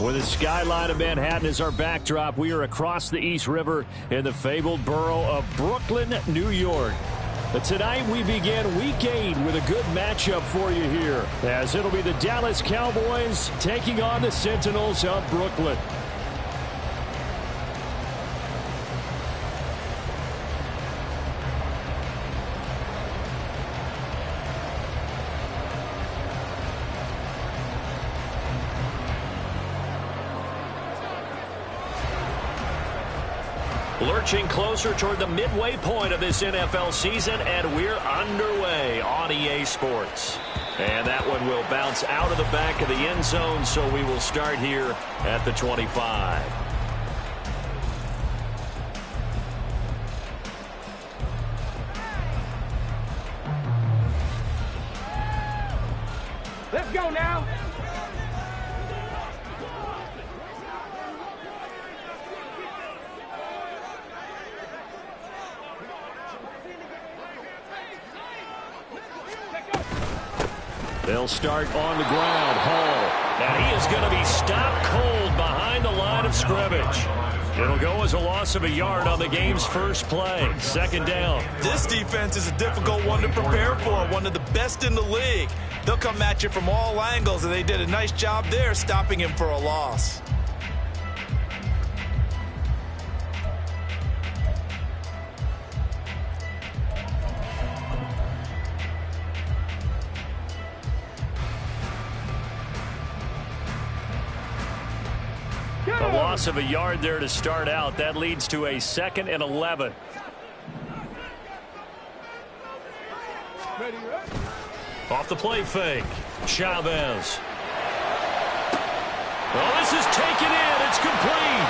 With the skyline of Manhattan as our backdrop, we are across the East River in the fabled borough of Brooklyn, New York. But tonight we begin Week 8 with a good matchup for you here, as it'll be the Dallas Cowboys taking on the Sentinels of Brooklyn. Lurching closer toward the midway point of this NFL season, and we're underway on EA Sports. And that one will bounce out of the back of the end zone, so we will start here at the 25. Let's go now. They'll start on the ground. Hall. And he is going to be stopped cold behind the line of scrimmage. It'll go as a loss of a yard on the game's first play. Second down. This defense is a difficult one to prepare for. One of the best in the league. They'll come at you from all angles, and they did a nice job there stopping him for a loss. A loss of a yard there to start out. That leads to a 2nd and 11. Off the play fake. Chavez. Well, this is taken in. It's complete.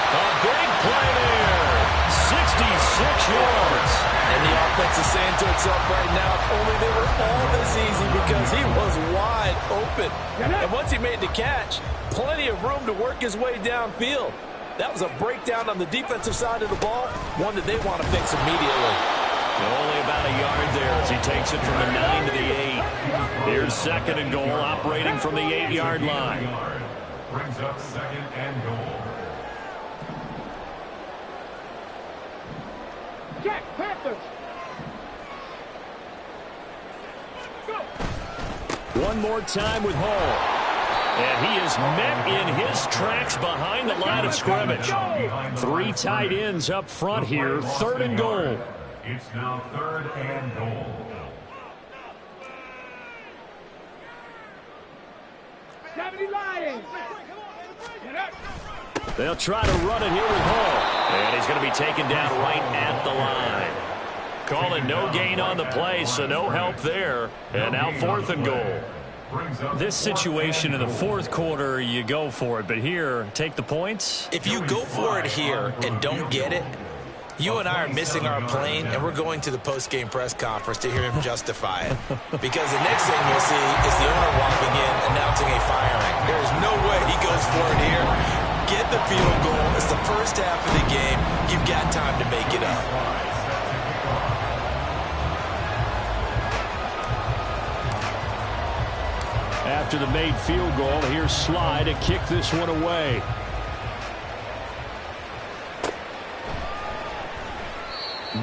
A big play there. 66 yards. And the offense is saying to itself right now, if only they were all this easy, because he was wide open. And once he made the catch, plenty of room to work his way downfield. That was a breakdown on the defensive side of the ball, one that they want to fix immediately. Only about a yard there as he takes it from the 9 to the 8. Here's 2nd and goal, operating from the 8-yard line. Brings up 2nd and goal. Jack Panthers. Go. One more time with Hall. And he is met in his tracks behind the line of scrimmage. 3 tight ends up front here. 3rd and goal. It's now 3rd and goal. They'll try to run it here with Hall. And he's going to be taken down right at the line. Calling no gain on the play, so no help there. And now 4th and goal. This situation in the 4th quarter, you go for it. But here, take the points. If you go for it here and don't get it, you and I are missing our plane, and we're going to the post-game press conference to hear him justify it. Because the next thing we'll see is the owner walking in, announcing a firing. There is no way he goes for it here. Get the field goal. It's the first half of the game. You've got time to make it up. After the made field goal, here's Sly to kick this one away.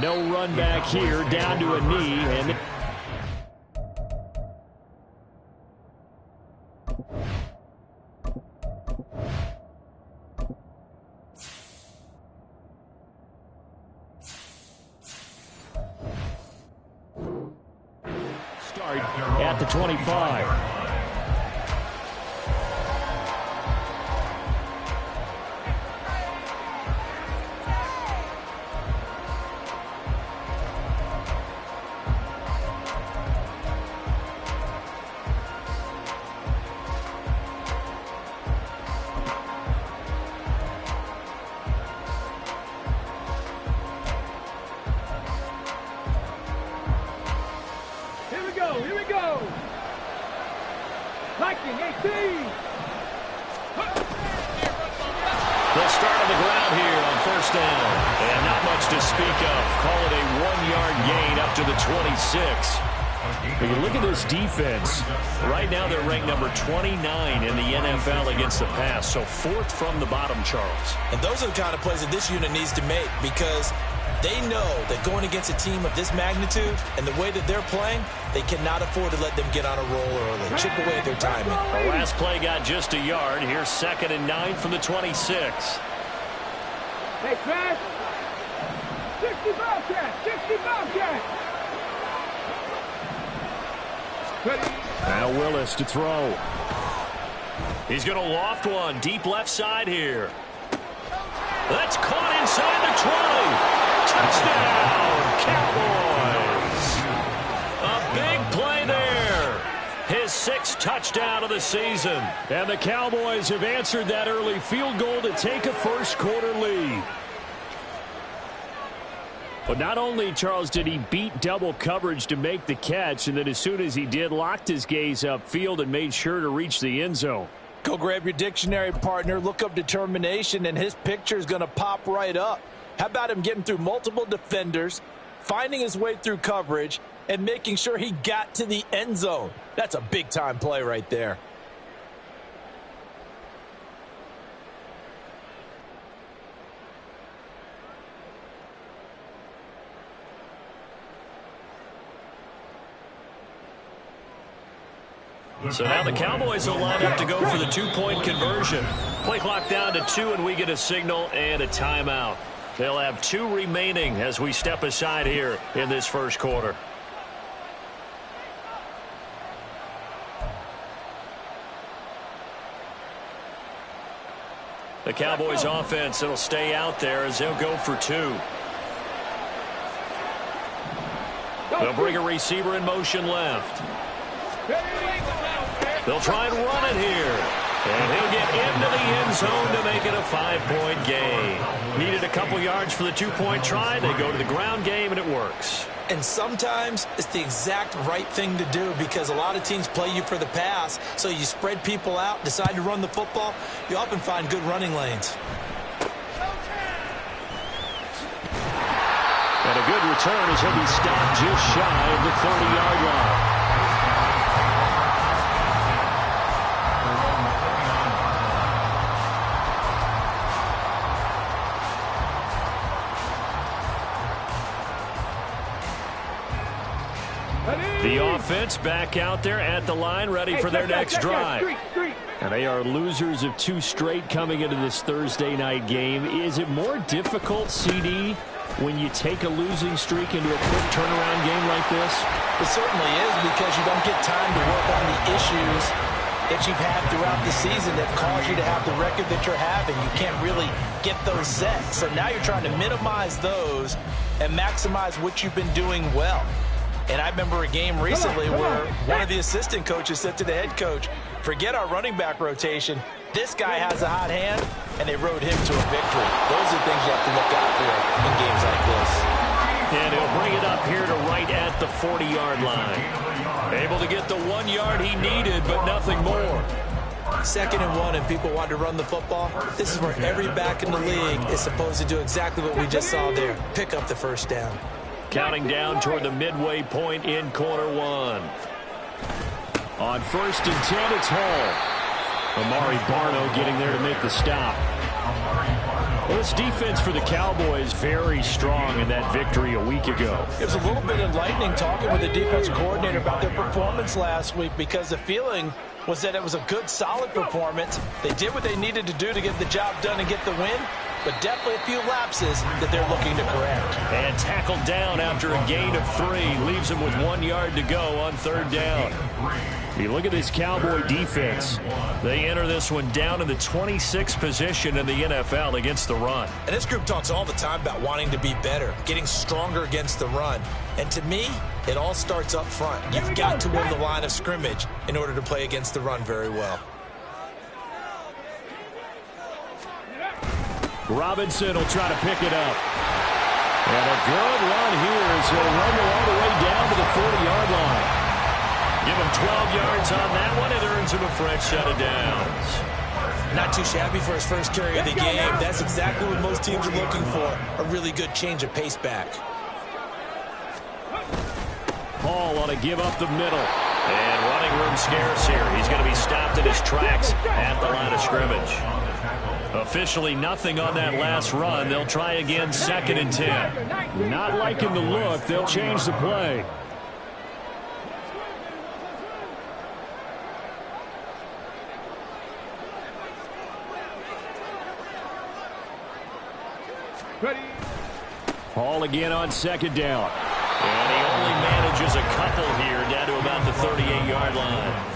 No run back here, down to a knee. And start at the 25. They'll start on the ground here on 1st down. And not much to speak of. Call it a 1-yard gain up to the 26. When you look at this defense, right now they're ranked number 29 in the NFL against the pass, so 4th from the bottom, Charles. And those are the kind of plays that this unit needs to make, because they know that going against a team of this magnitude and the way that they're playing, they cannot afford to let them get on a roll early. Chip away at their timing. The last play got just a yard. Here's 2nd and 9 from the 26. Hey, Trash. 60 Bobcat. 60 Bobcat. Now Willis to throw. He's going to loft one deep left side here. That's caught inside the 20. Touchdown, Cowboys. A big play there. His 6th touchdown of the season. And the Cowboys have answered that early field goal to take a first-quarter lead. But not only, Charles, did he beat double coverage to make the catch, and then as soon as he did, locked his gaze upfield and made sure to reach the end zone. Go grab your dictionary, partner, look up determination, and his picture is going to pop right up. How about him getting through multiple defenders, finding his way through coverage, and making sure he got to the end zone? That's a big-time play right there. So now the Cowboys will line up to go for the 2-point conversion. Play clock down to 2, and we get a signal and a timeout. They'll have 2 remaining as we step aside here in this first quarter. The Cowboys offense, it'll stay out there as they'll go for 2. They'll bring a receiver in motion left. They'll try and run it here. And he'll get into the end zone to make it a 5-point gain. Needed a couple yards for the 2-point try. They go to the ground game, and it works. And sometimes it's the exact right thing to do, because a lot of teams play you for the pass. So you spread people out, decide to run the football. You often find good running lanes. And a good return as he'll be stopped just shy of the 30-yard line. The offense back out there at the line, ready for their next drive. And they are losers of 2 straight coming into this Thursday night game. Is it more difficult, CD, when you take a losing streak into a quick turnaround game like this? It certainly is, because you don't get time to work on the issues that you've had throughout the season that cause you to have the record that you're having. You can't really get those set. So now you're trying to minimize those and maximize what you've been doing well. And I remember a game recently where one of the assistant coaches said to the head coach, forget our running back rotation. This guy has a hot hand, and they rode him to a victory. Those are things you have to look out for in games like this. And he'll bring it up here to right at the 40-yard line. Able to get the 1 yard he needed, but nothing more. 2nd and 1, and people want to run the football. This is where every back in the league is supposed to do exactly what we just saw there. Pick up the first down. Counting down toward the midway point in quarter 1. On 1st and 10, it's Hall. Amari Barno getting there to make the stop. Well, this defense for the Cowboys very strong in that victory a week ago. It was a little bit enlightening talking with the defense coordinator about their performance last week, because the feeling was that it was a good, solid performance. They did what they needed to do to get the job done and get the win, but definitely a few lapses that they're looking to correct. And tackled down after a gain of 3. Leaves him with 1 yard to go on 3rd down. You look at this Cowboy defense. They enter this one down in the 26th position in the NFL against the run. And this group talks all the time about wanting to be better, getting stronger against the run. And to me, it all starts up front. You've got to win the line of scrimmage in order to play against the run very well. Robinson will try to pick it up. And a good run here as he'll run all the way down to the 40-yard line. Give him 12 yards on that one. It earns him a fresh set of downs. Not too shabby for his first carry of the game. That's exactly what most teams are looking for. A really good change of pace back. Hall on a give up the middle. And running room scarce here. He's going to be stopped in his tracks at the line of scrimmage. Officially nothing on that last run. They'll try again, 2nd and 10. Not liking the look. They'll change the play. Ready. Hall again on 2nd down. And he only manages a couple here down to about the 38-yard line.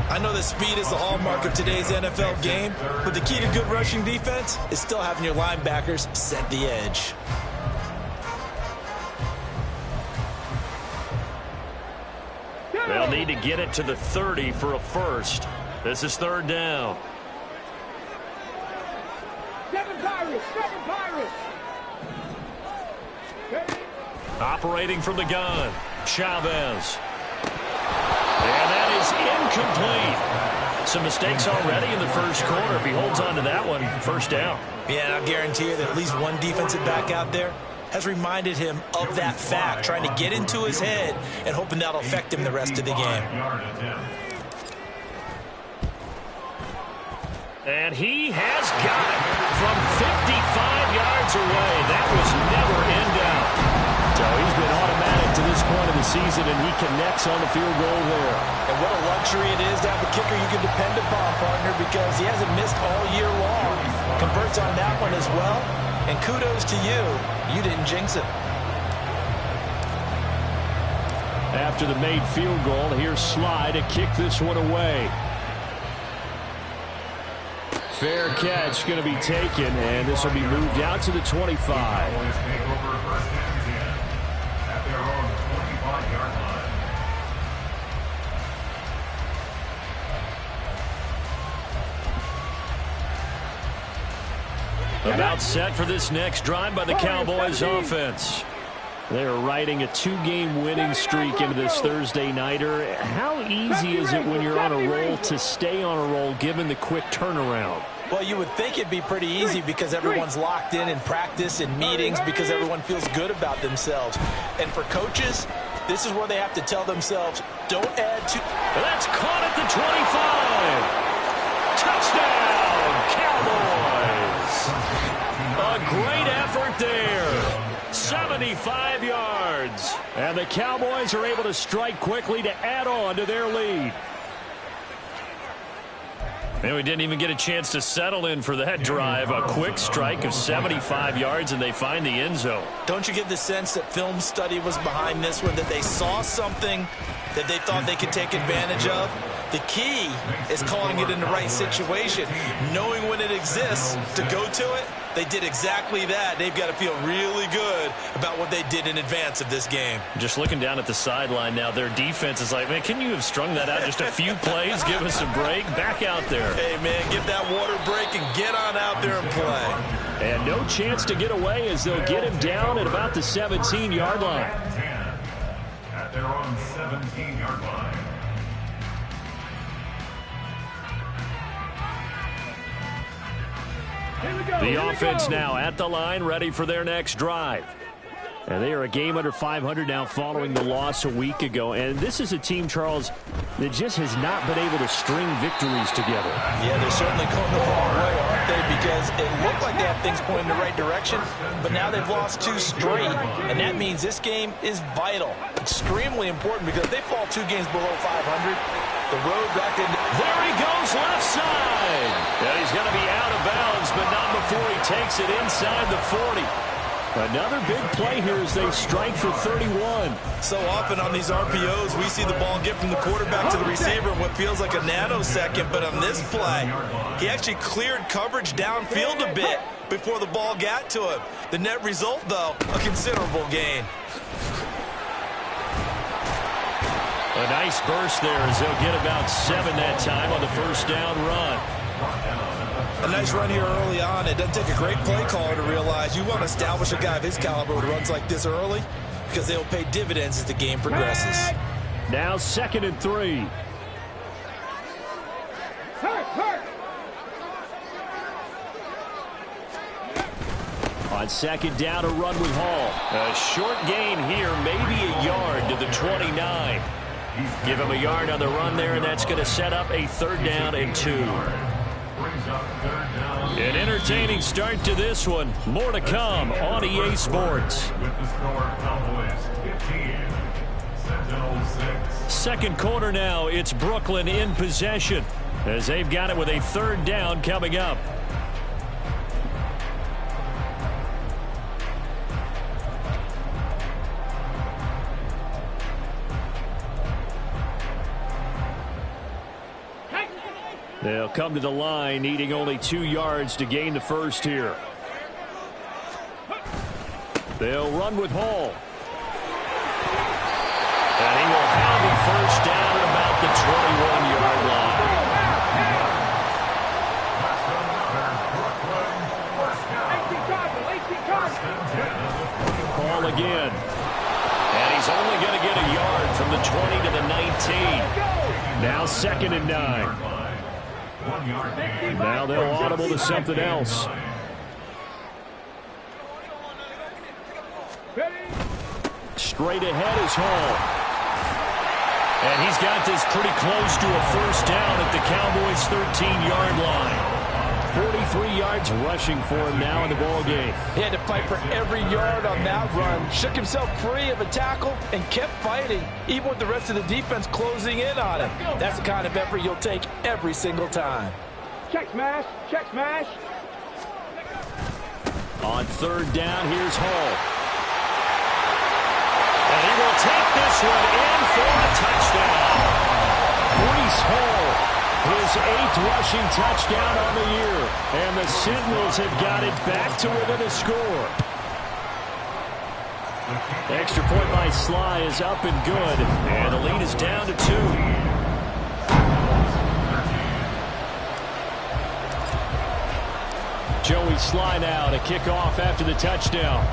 I know that speed is the hallmark of today's NFL game, but the key to good rushing defense is still having your linebackers set the edge. They'll need to get it to the 30 for a first. This is 3rd down. 7 Pirates, 7 Pirates. Operating from the gun, Chavez. And that is incomplete. Some mistakes already in the first quarter. If he holds on to that one, first down. Yeah, and I'll guarantee you that at least one defensive back out there has reminded him of that fact, trying to get into his head and hoping that'll affect him the rest of the game. And he has got it from 55 yards away. That was never in doubt. So he's been automatic to this point of the season, and he connects on the field goal there. And what a luxury it is to have a kicker you can depend upon, partner, because he hasn't missed all year long. Converts on that one as well. And kudos to you. You didn't jinx it. After the made field goal, here's Sly to kick this one away. Fair catch going to be taken, and this will be moved out to the 25. About set for this next drive by the Cowboys offense. They're riding a 2-game winning streak into this Thursday nighter. How easy is it when you're on a roll to stay on a roll given the quick turnaround? Well, you would think it'd be pretty easy because everyone's locked in practice and meetings because everyone feels good about themselves. And for coaches, this is where they have to tell themselves, don't add to... That's caught at the 25. Touchdown, Cowboys. A great effort there. 75 yards. And the Cowboys are able to strike quickly to add on to their lead. And we didn't even get a chance to settle in for that drive. A quick strike of 75 yards, and they find the end zone. Don't you get the sense that film study was behind this one, that they saw something that they thought they could take advantage of? The key is calling it in the right situation, knowing when it exists to go to it. They did exactly that. They've got to feel really good about what they did in advance of this game. Just looking down at the sideline now, their defense is like, man, can you have strung that out just a few plays? Give us a break. Back out there. Hey, man, give that water break and get on out there and play. And no chance to get away as they'll get him down at about the 17-yard line. At their own 17-yard line. The offense now at the line, ready for their next drive. And they are a game under 500 now following the loss a week ago. And this is a team, Charles, that just has not been able to string victories together. Yeah, they're certainly going the wrong way, aren't they? Because it looked like they have things pointing in the right direction, but now they've lost 2 straight. And that means this game is vital, extremely important, because if they fall 2 games below 500, the road back in. There he goes, left side. And he's going to be out of bounds, but not before he takes it inside the 40. Another big play here as they strike for 31. So often on these RPOs, we see the ball get from the quarterback to the receiver in what feels like a nanosecond. But on this play, he actually cleared coverage downfield a bit before the ball got to him. The net result, though, a considerable gain. A nice burst there as they'll get about 7 that time on the first down run. A nice run here early on. It doesn't take a great play caller to realize you want to establish a guy of his caliber who runs like this early because they will pay dividends as the game progresses. Now 2nd and 3. On second down, a run with Hall. A short gain here, maybe a yard to the 29. Give him a yard on the run there, and that's going to set up a 3rd down and 2. An entertaining start to this one. More to come on EA Sports. With the score, Cowboys 15, Sentinels 6. Second quarter now. It's Brooklyn in possession as they've got it with a 3rd down coming up. They'll come to the line, needing only 2 yards to gain the first here. They'll run with Hall. And he will have a first down at about the 21-yard line. Hall again. And he's only going to get a yard from the 20 to the 19. Now 2nd and 9. Now they'll audible to something else. Straight ahead is Hall. And he's got this pretty close to a first down at the Cowboys' 13-yard line. 43 yards rushing for him now in the ball game. He had to fight for every yard on that run. Shook himself free of a tackle and kept fighting, even with the rest of the defense closing in on him. That's the kind of effort you'll take every single time. Check smash. Check smash. On 3rd down, here's Hall. And he will take this one in for a touchdown. Breece Hall, his 8th rushing touchdown on the year. And the Sentinels have got it back to within a score. Extra point by Sly is up and good. And the lead is down to 2. Joey Sly now to kick off after the touchdown.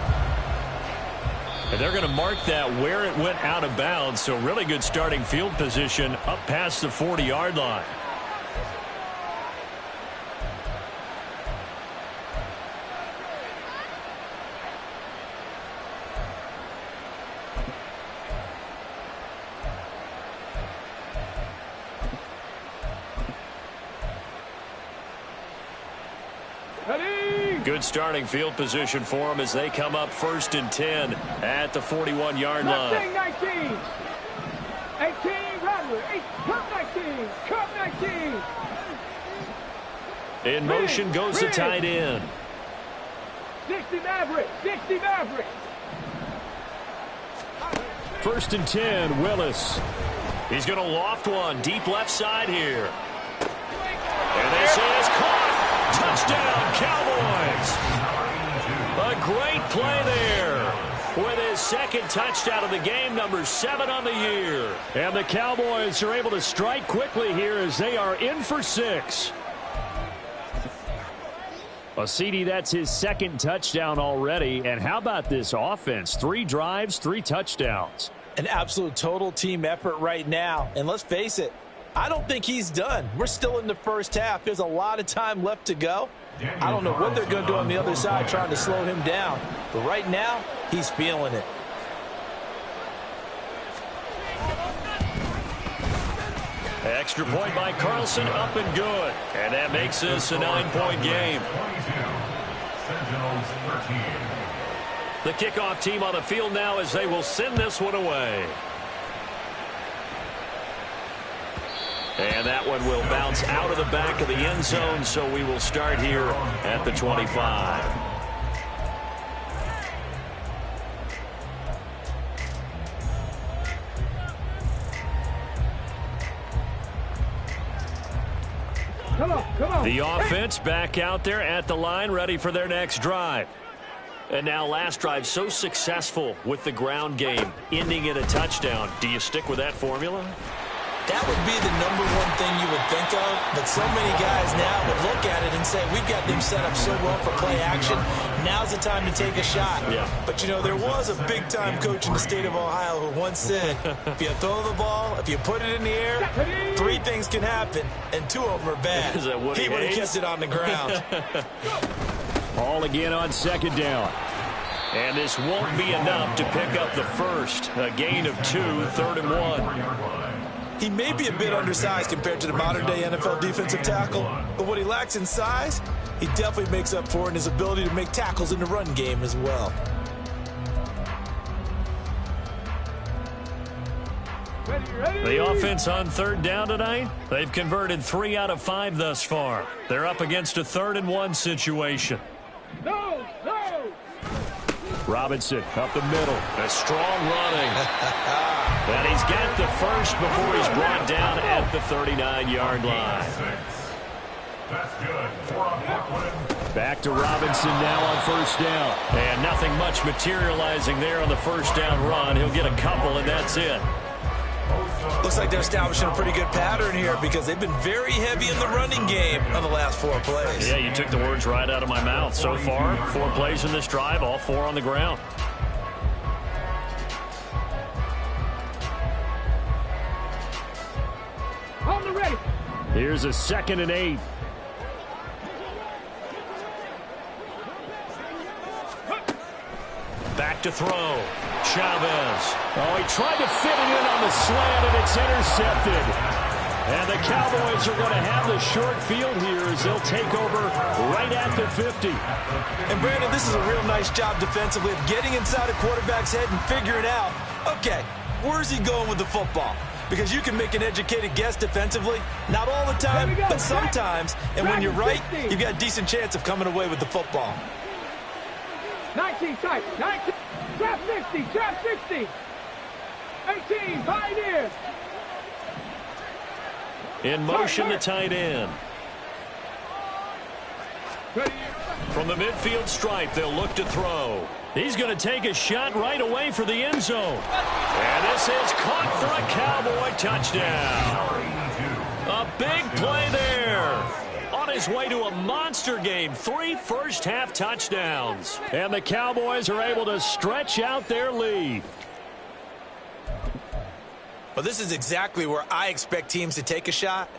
And they're going to mark that where it went out of bounds. So really good starting field position up past the 40-yard line. Good starting field position for them as they come up 1st and 10 at the 41-yard line. 19. 18, Rattler. 8, come 19. Come 19. In motion goes the tight end. 60 Maverick. 60 Maverick. 1st and 10, Willis. He's going to loft one deep left side here. And this is caught. Touchdown, Cowboys. A great play there with his 2nd touchdown of the game, number 7 on the year. And the Cowboys are able to strike quickly here as they are in for 6. Well, CD, that's his 2nd touchdown already. And how about this offense? 3 drives, 3 touchdowns. An absolute total team effort right now. And let's face it, I don't think he's done. We're still in the first half. There's a lot of time left to go. I don't know what they're going to do on the other side trying to slow him down. But right now, he's feeling it. Extra point by Carlson, up and good. And that makes this a 9-point game. The kickoff team on the field now as they will send this one away. And that one will bounce out of the back of the end zone, so we will start here at the 25. Come on. The offense back out there at the line, ready for their next drive. And now last drive so successful with the ground game, ending in a touchdown. Do you stick with that formula? That would be the number one thing you would think of, but so many guys now would look at it and say, we've got them set up so well for play action. Now's the time to take a shot. Yeah. But, you know, there was a big-time coach in the state of Ohio who once said, if you throw the ball, if you put it in the air, 3 things can happen, and 2 of them are bad. Is that Woody he would have Hayes? kept it on the ground. Hall again on second down. And this won't be enough to pick up the first. A gain of 2, 3rd and 1. He may be a bit undersized compared to the modern-day NFL defensive tackle, but what he lacks in size, he definitely makes up for in his ability to make tackles in the run game as well. The offense on 3rd down tonight, they've converted 3 out of 5 thus far. They're up against a 3rd and 1 situation. No, no. Robinson up the middle. A strong running. And he's got the first before he's brought down at the 39-yard line. That's good. 4 on Brooklyn. Back to Robinson now on 1st down. And nothing much materializing there on the 1st down run. He'll get a couple, and that's it. Looks like they're establishing a pretty good pattern here because they've been very heavy in the running game on the last 4 plays. Yeah, you took the words right out of my mouth. So far, 4 plays in this drive, all 4 on the ground. On the ready. Here's a 2nd and 8. Back to throw. Chavez. Oh, he tried to fit it in on the slant, and it's intercepted. And the Cowboys are going to have the short field here as they'll take over right at the 50. And, Brandon, this is a real nice job defensively of getting inside a quarterback's head and figuring out, okay, where's he going with the football? Because you can make an educated guess defensively, not all the time, but sometimes. And when you're right, you've got a decent chance of coming away with the football. 19 tight. 19. Trap 60. Trap 60. 18. Pioneer. In motion, the tight end. From the midfield stripe, they'll look to throw. He's going to take a shot right away for the end zone. And this is caught for a Cowboy touchdown. A big play there. On his way to a monster game, 3 first-half touchdowns. And the Cowboys are able to stretch out their lead. Well, this is exactly where I expect teams to take a shot.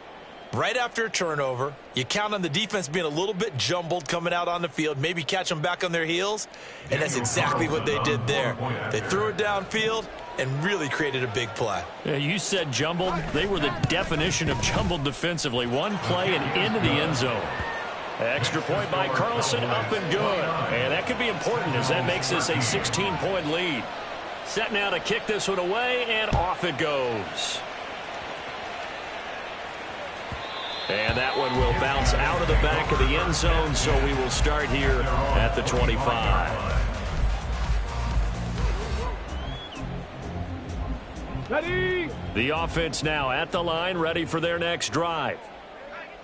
Right after a turnover, you count on the defense being a little bit jumbled coming out on the field, maybe catch them back on their heels, and that's exactly what they did there. They threw it downfield and really created a big play. Yeah, you said jumbled. They were the definition of jumbled defensively. One play and into the end zone. Extra point by Carlson, up and good. And that could be important as that makes this a 16-point lead. Set now to kick this one away, and off it goes. And that one will bounce out of the back of the end zone, so we will start here at the 25. Ready. The offense now at the line, ready for their next drive.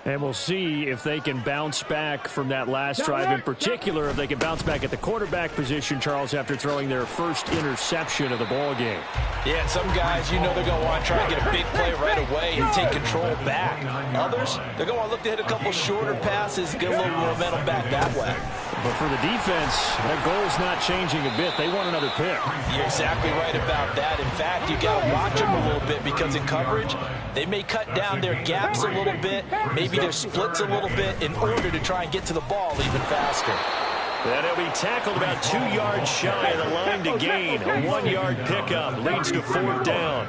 And we'll see if they can bounce back from that last drive in particular, if they can bounce back at the quarterback position, Charles, after throwing their first interception of the ball game. Yeah, and some guys, you know they're going to want to try and get a big play right away and take control back. Others, they're going to want to look to hit a couple shorter passes, get a little momentum back that way. But for the defense, that goal's not changing a bit. They want another pick. You're exactly right about that. In fact, you got to watch them a little bit because in coverage, they may cut down their gaps a little bit, maybe their splits a little bit in order to try and get to the ball even faster. And he'll be tackled about 2 yards shy of the line to gain. A 1-yard pickup leads to 4th down.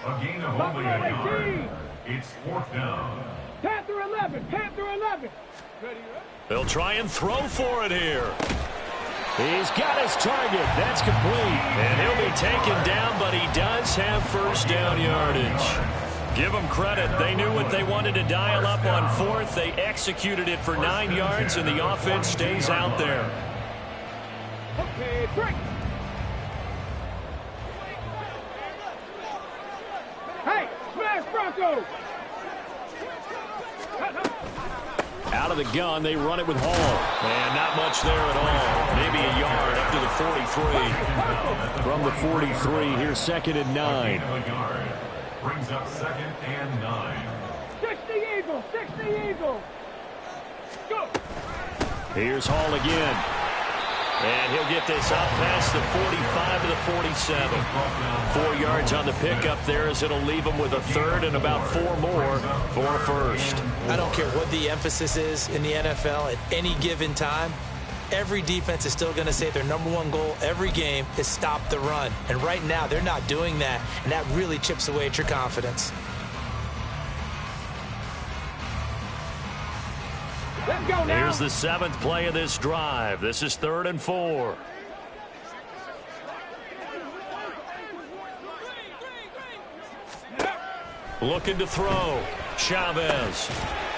A gain of only a yard. It's 4th down. Panther 11. Panther 11. Ready. They'll try and throw for it here. He's got his target. That's complete. And he'll be taken down, but he does have first down yardage. Give them credit. They knew what they wanted to dial up on 4th. They executed it for 9 yards, and the offense stays out there. Okay, break. Hey, smash Bronco. Out of the gun, they run it with Hall. And not much there at all. Maybe a yard up to the 43. From the 43, here's 2nd and 9. Brings up 2nd and 9. 60 Eagles. 60 Eagles. Go. Here's Hall again. And he'll get this out past the 45 to the 47. 4 yards on the pickup there as it'll leave him with a 3rd and about 4 more for a first. I don't care what the emphasis is in the NFL at any given time. every defense is still going to say their #1 goal every game is stop the run. And right now, they're not doing that, and that really chips away at your confidence. Let's go now. Here's the 7th play of this drive. This is 3rd and 4. Looking to throw. Chavez.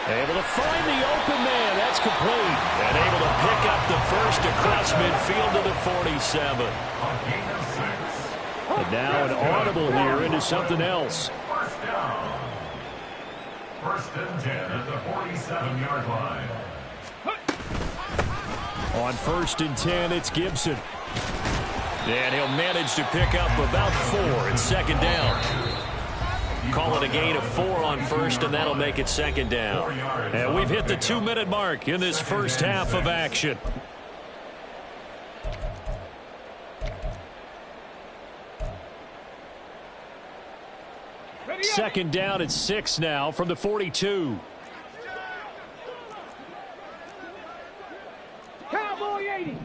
Able to find the open man. That's complete. And able to pick up the first across midfield to the 47. And now an audible here into something else. First down. 1st and 10 at the 47-yard line. On 1st and 10, it's Gibson. And he'll manage to pick up about 4. It's 2nd down. Call it a gain of 4 on 1st, and that'll make it 2nd down. And we've hit the 2-minute mark in this first half of action. Second down at 6 now from the 42. Cowboy 80.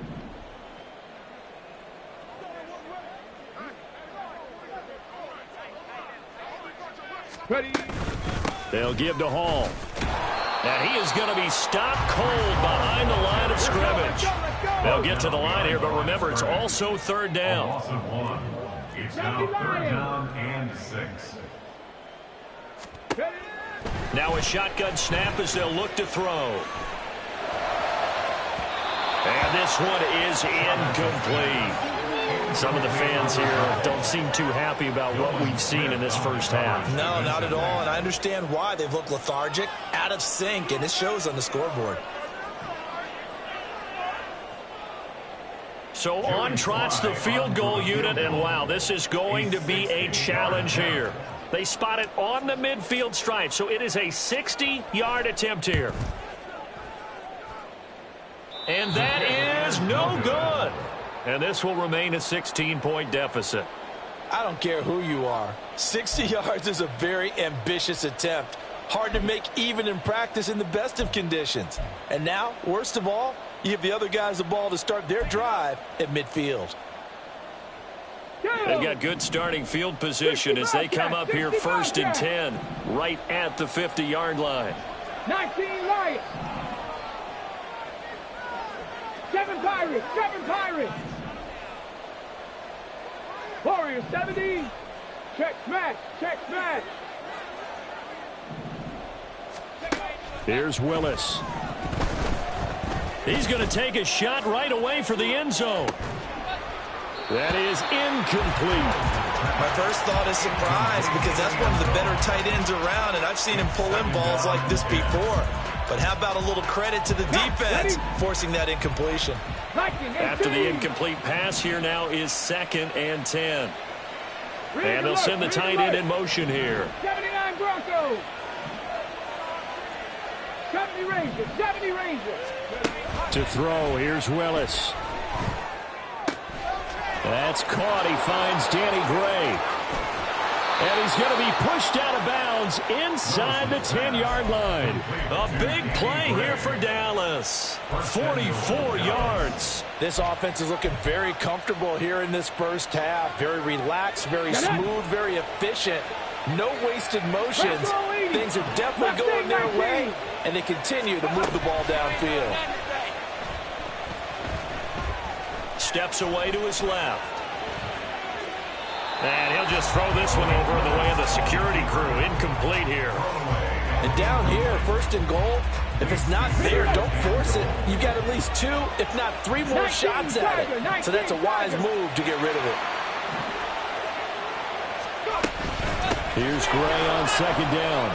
Ready. They'll give to Hall. And he is going to be stopped cold behind the line of scrimmage. They'll get to the line here, but remember, it's also 3rd down. Loss of 1. It's now 3rd down and 6. Now a shotgun snap as they'll look to throw. And this one is incomplete. Some of the fans here don't seem too happy about what we've seen in this first half. No, not at all, and I understand why. They've looked lethargic, out of sync, and it shows on the scoreboard. So on trots the field goal unit, and wow, this is going to be a challenge here. They spot it on the midfield stripe, so it is a 60-yard attempt here. And that is no good. And this will remain a 16-point deficit. I don't care who you are. 60 yards is a very ambitious attempt. Hard to make even in practice in the best of conditions. And now, worst of all, you give the other guys the ball to start their drive at midfield. They've got good starting field position as they come up here 1st and 10, right at the 50-yard line. 19 Lions. 7 Pirates. 7 Pirates. Warriors 70. Check smash. Check smash. Here's Willis. He's going to take a shot right away for the end zone. That is incomplete. My first thought is surprise because that's one of the better tight ends around, and I've seen him pull in balls like this before. But how about a little credit to the defense forcing that incompletion? After the incomplete pass, here now is 2nd and 10. And they'll send the tight end in motion here. 79 Broncos. 70 Rangers. 70 Rangers. To throw, here's Willis. That's caught. He finds Danny Gray. And he's going to be pushed out of bounds inside the 10-yard line. A big play here for Dallas. 44 yards. This offense is looking very comfortable here in this first half. Very relaxed, very smooth, very efficient. No wasted motions. Things are definitely going their way, and they continue to move the ball downfield. Steps away to his left. And he'll just throw this one over the way of the security crew. Incomplete here. And down here, 1st and goal, if it's not there, don't force it. You've got at least 2, if not 3 more shots at it. So that's a wise move to get rid of it. Here's Gray on 2nd down.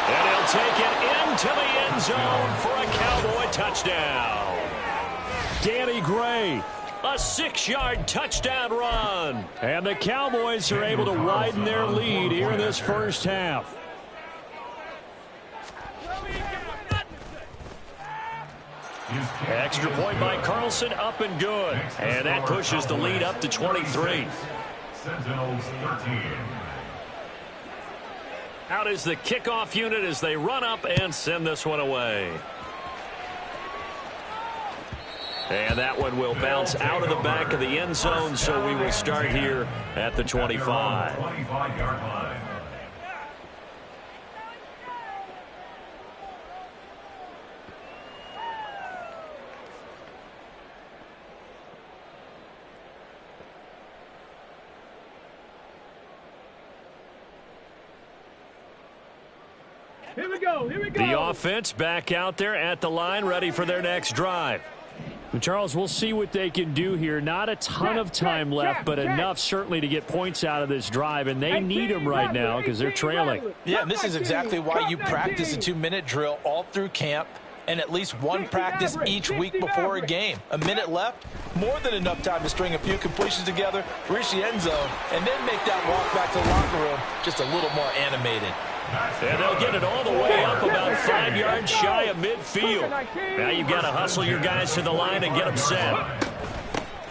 And he'll take it into the end zone for a Cowboy touchdown. Danny Gray. A 6-yard touchdown run. And the Cowboys are able to widen their lead here in this first half. Extra point by Carlson, up and good. And that pushes the lead up to 23. Sentinels 13. Out is the kickoff unit as they run up and send this one away. And that one will bounce out of the back of the end zone, so we will start here at the 25. 25-yard line. Here we go. Here we go. The offense back out there at the line, ready for their next drive. And Charles, we'll see what they can do here. Not a ton of time left, but enough certainly to get points out of this drive, and they need them right now because they're trailing. Yeah, and this is exactly why you practice a 2-minute drill all through camp and at least one practice each week before a game. A minute left, more than enough time to string a few completions together, reach the end zone, and then make that walk back to the locker room just a little more animated. And they'll get it all the way up about 5 yards shy of midfield. Now you've got to hustle your guys to the line and get them set.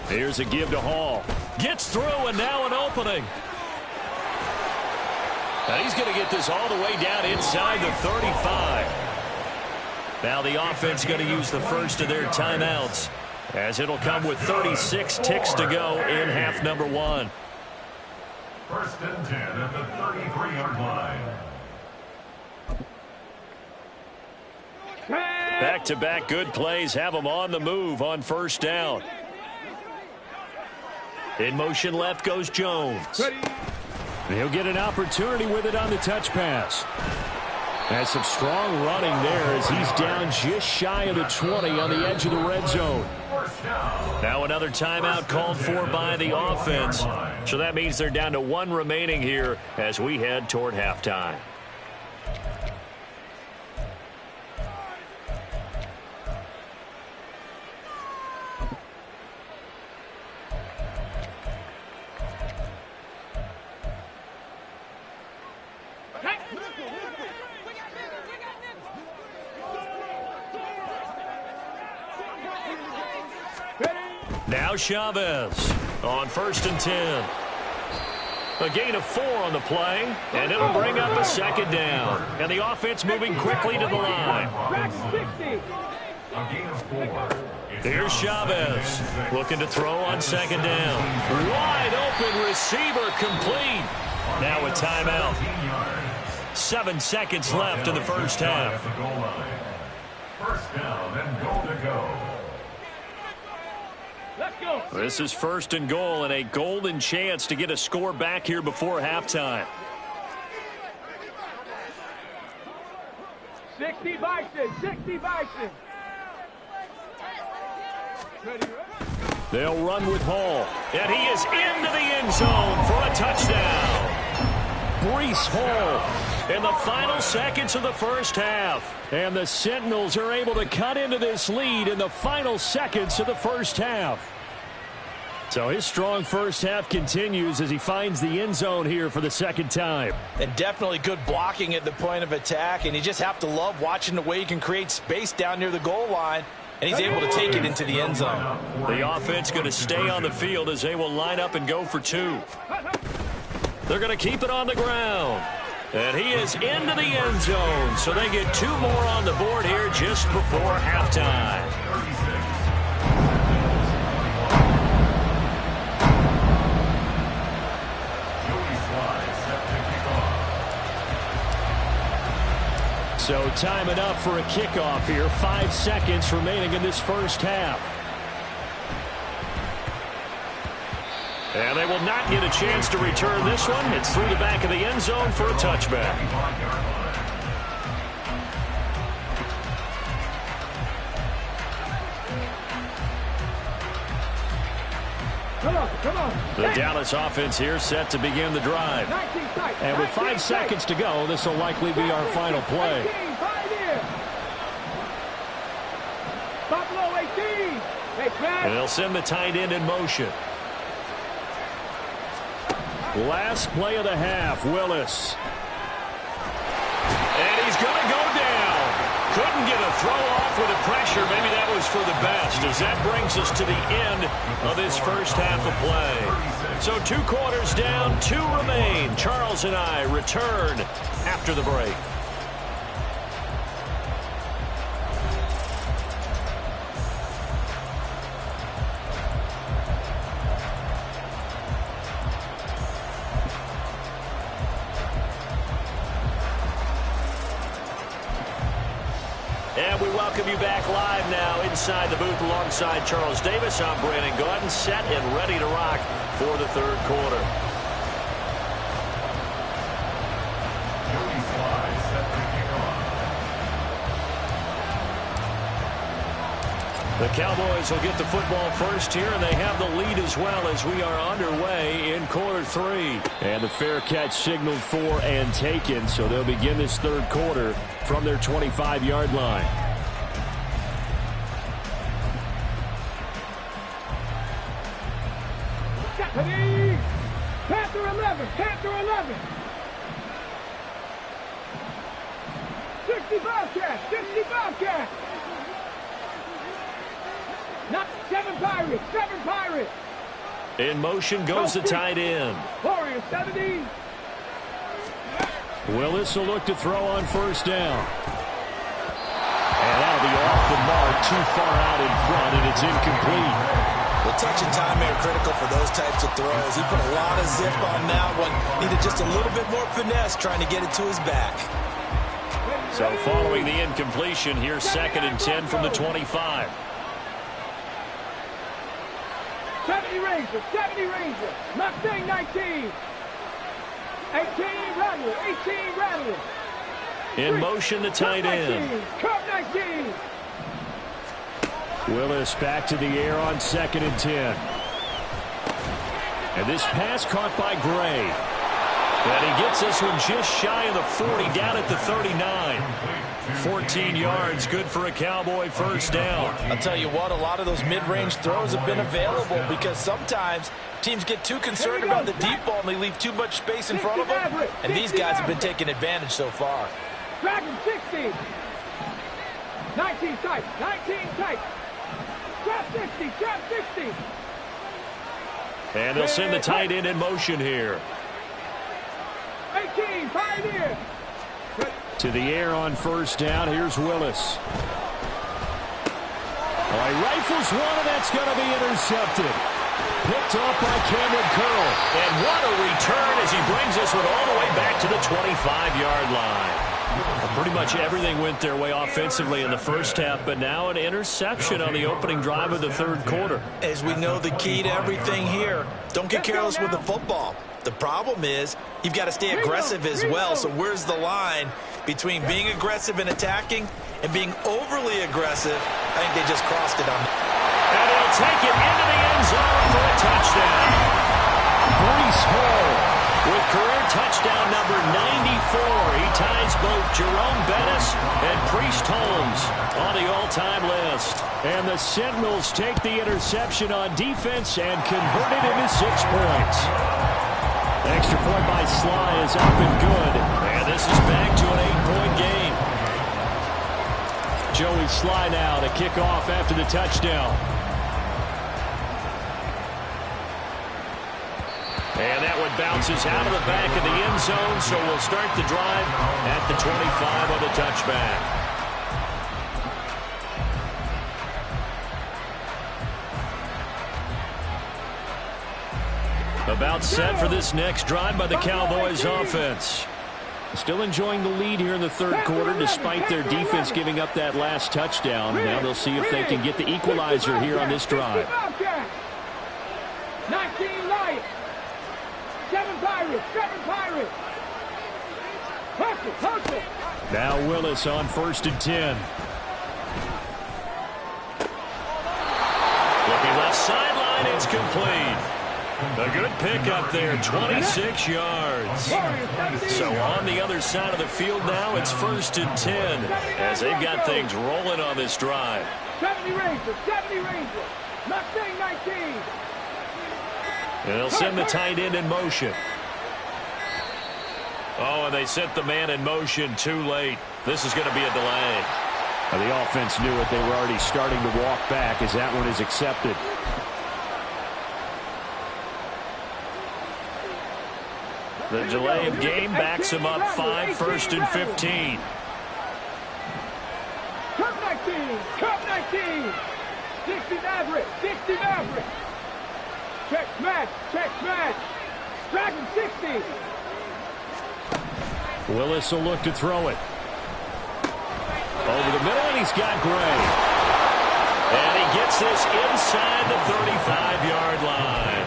Here's a give to Hall. Gets through, and now an opening. Now he's going to get this all the way down inside the 35. Now the offense going to use the first of their timeouts, as it'll come with 36 ticks to go in half number 1. First and 10 at the 33-yard line. Back-to-back good plays have them on the move on first down. In motion left goes Jones. He'll get an opportunity with it on the touch pass. Has some strong running there as he's down just shy of the 20 on the edge of the red zone. Now another timeout called for by the offense. So that means they're down to 1 remaining here as we head toward halftime. Now Chavez on first and 10. A gain of 4 on the play, and it'll bring up a second down. And the offense moving quickly to the line. Here's Chavez looking to throw on second down. Wide open receiver complete. Now a timeout. 7 seconds left in the first half. First down and goal to go. This is first and goal and a golden chance to get a score back here before halftime. 60 Bison, 60 Bison. They'll run with Hall, and he is into the end zone for a touchdown. Breece Hall in the final seconds of the first half. And the Sentinels are able to cut into this lead in the final seconds of the first half. So his strong first half continues as he finds the end zone here for the second time. And definitely good blocking at the point of attack, and you just have to love watching the way he can create space down near the goal line, and he's able to take it into the end zone. The offense going to stay on the field as they will line up and go for 2. They're going to keep it on the ground. And he is into the end zone, so they get 2 more on the board here just before halftime. So time enough for a kickoff here. 5 seconds remaining in this first half. And they will not get a chance to return this one. It's through the back of the end zone for a touchback. Come on. The Dallas offense here set to begin the drive. And with 5 seconds to go, this will likely be our final play. Buffalo 18. And they'll send the tight end in motion. Last play of the half, Willis. And he's going to go down. Couldn't get a throw off with the pressure. Maybe that was for the best, as that brings us to the end of this first half of play. So 2 quarters down, 2 remain. Charles and I return after the break. And we welcome you back live now inside the booth alongside Charles Davis. I'm Brandon Gaudin, set and ready to rock for the third quarter. The Cowboys will get the football first here, and they have the lead as well as we are underway in quarter three. And the fair catch signaled for and taken, so they'll begin this third quarter from their 25-yard line. Panther 11, Panther 11. 65 catch, 65 catch. Not 7 Pirates, 7 Pirates. In motion goes the tight end. Warriors 70. Willis will look to throw on first down. And that'll be off the mark, too far out in front, and it's incomplete. The touch and time are critical for those types of throws. He put a lot of zip on that one. Needed just a little bit more finesse trying to get it to his back. So following the incompletion, here's 2nd and 10 from the 25. 70 Rangers, 70 Rangers. Mustang 19. 18 Rattler, 18 Rattler. In motion, the tight end. Curve 19. Willis back to the air on 2nd and 10. And this pass caught by Gray. And he gets this one just shy of the 40, down at the 39. 14 yards, good for a Cowboy first down. I'll tell you what, a lot of those mid-range throws have been available because sometimes teams get too concerned about the deep ball and they leave too much space in front of them. And these guys have been taking advantage so far. Dragon 60. 19 tight, 19 tight. Trap 60, trap 60. And they'll send the tight end in motion here. 18, Pioneer. To the air on first down. Here's Willis. Oh, he rifles one, and that's going to be intercepted. Picked off by Cameron Curl. And what a return as he brings this one all the way back to the 25-yard line. Pretty much everything went their way offensively in the first half, but now an interception on the opening drive of the third quarter. As we know, the key to everything here, don't get careless with the football. The problem is you've got to stay aggressive as well. So where's the line between being aggressive and attacking and being overly aggressive? I think they just crossed it on. And he'll take it into the end zone for a touchdown. Breece Hall with career touchdown number 94. He ties both Jerome Bettis and Priest Holmes on the all-time list. And the Sentinels take the interception on defense and convert it into 6 points. Extra point by Sly is up and good. And this is back to an 8-point game. Joey Sly now to kick off after the touchdown. And that one bounces out of the back of the end zone, so we'll start the drive at the 25 on the touchback. About set for this next drive by the Cowboys offense. Still enjoying the lead here in the third quarter despite their defense giving up that last touchdown. Now they'll see if they can get the equalizer here on this drive. 19 Lions. 7 Pirates, 7 Pirates. Hustle. Now Willis on 1st and 10. Looking left sideline, it's complete. A good pickup there, 26 yards. So on the other side of the field now, it's 1st and 10 as they've got things rolling on this drive. 70 Rangers, 70 Rangers. Mustang 19. And they'll send the tight end in motion. Oh, and they sent the man in motion too late. This is going to be a delay. Now, the offense knew it. They were already starting to walk back as that one is accepted. The delay of game backs him up 5, 1st and 15. Cup 19, Cup 19. 60 Maverick, 60 Maverick. Check smash. Dragon 60. Willis will look to throw it. Over the middle, and he's got Gray. And he gets this inside the 35-yard line.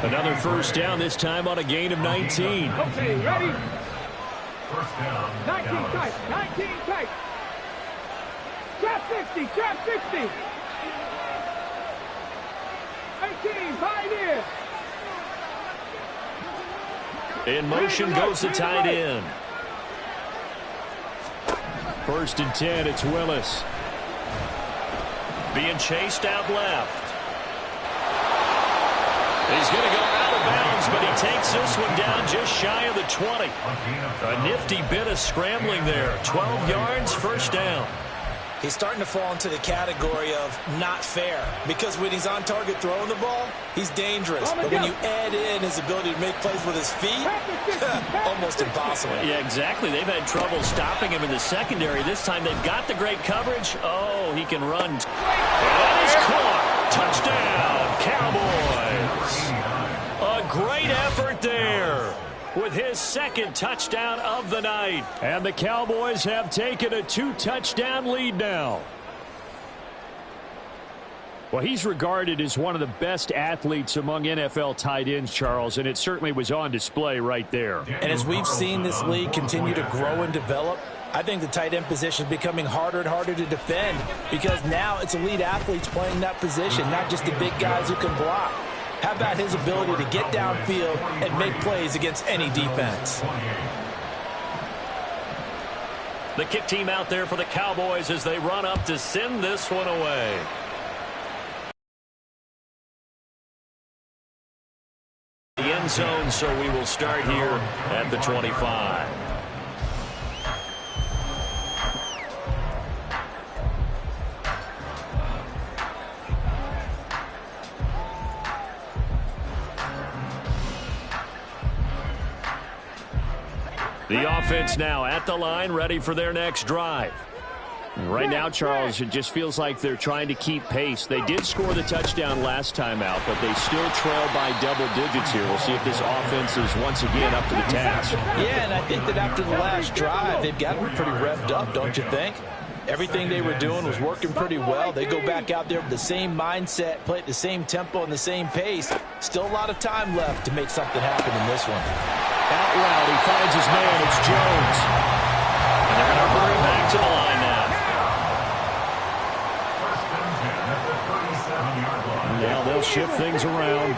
Another first down, this time on a gain of 19. Okay, ready? First down. 19 tight, 19 tight. Trap 60, trap 60. 18, pioneer. In motion goes the tight end. First and 10, it's Willis. Being chased out left. He's going to go out of bounds, but he takes this one down just shy of the 20. A nifty bit of scrambling there. 12 yards, first down. He's starting to fall into the category of not fair, because when he's on target throwing the ball, he's dangerous. But when you add in his ability to make plays with his feet, almost impossible. Yeah, exactly. They've had trouble stopping him in the secondary. This time they've got the great coverage. Oh, he can run. And that is caught. Touchdown, Cowboys. A great effort there with his second touchdown of the night. And the Cowboys have taken a 2-touchdown lead now. Well, he's regarded as one of the best athletes among NFL tight ends, Charles, and it certainly was on display right there. And as we've seen this league continue to grow and develop, I think the tight end position is becoming harder and harder to defend, because now it's elite athletes playing that position, not just the big guys who can block. How about his ability to get downfield and make plays against any defense? The kick team out there for the Cowboys as they run up to send this one away. The end zone, so we will start here at the 25. The offense now at the line, ready for their next drive. Right now, Charles, it just feels like they're trying to keep pace. They did score the touchdown last time out, but they still trail by double digits here. We'll see if this offense is once again up to the task. Yeah, and I think that after the last drive, they've gotten pretty revved up, don't you think? Everything they were doing was working pretty well. They go back out there with the same mindset, play at the same tempo and the same pace. Still a lot of time left to make something happen in this one. Out route, he finds his man. It's Jones. And they're going to hurry back to the line now. Now they'll shift things around.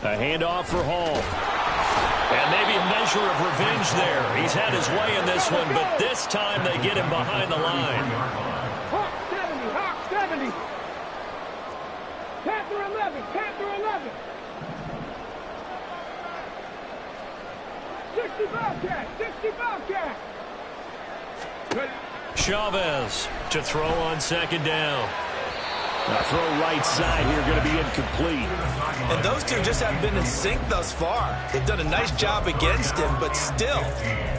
A handoff for Hall. And maybe a measure of revenge there. He's had his way in this one, but this time they get him behind the line. Hawk 70, Hawk 70. Panther 11, Panther 11. 60 Bobcat, 60 Bobcat. Chavez to throw on second down. A throw right side here, going to be incomplete. And those two just haven't been in sync thus far. They've done a nice job against him, but still,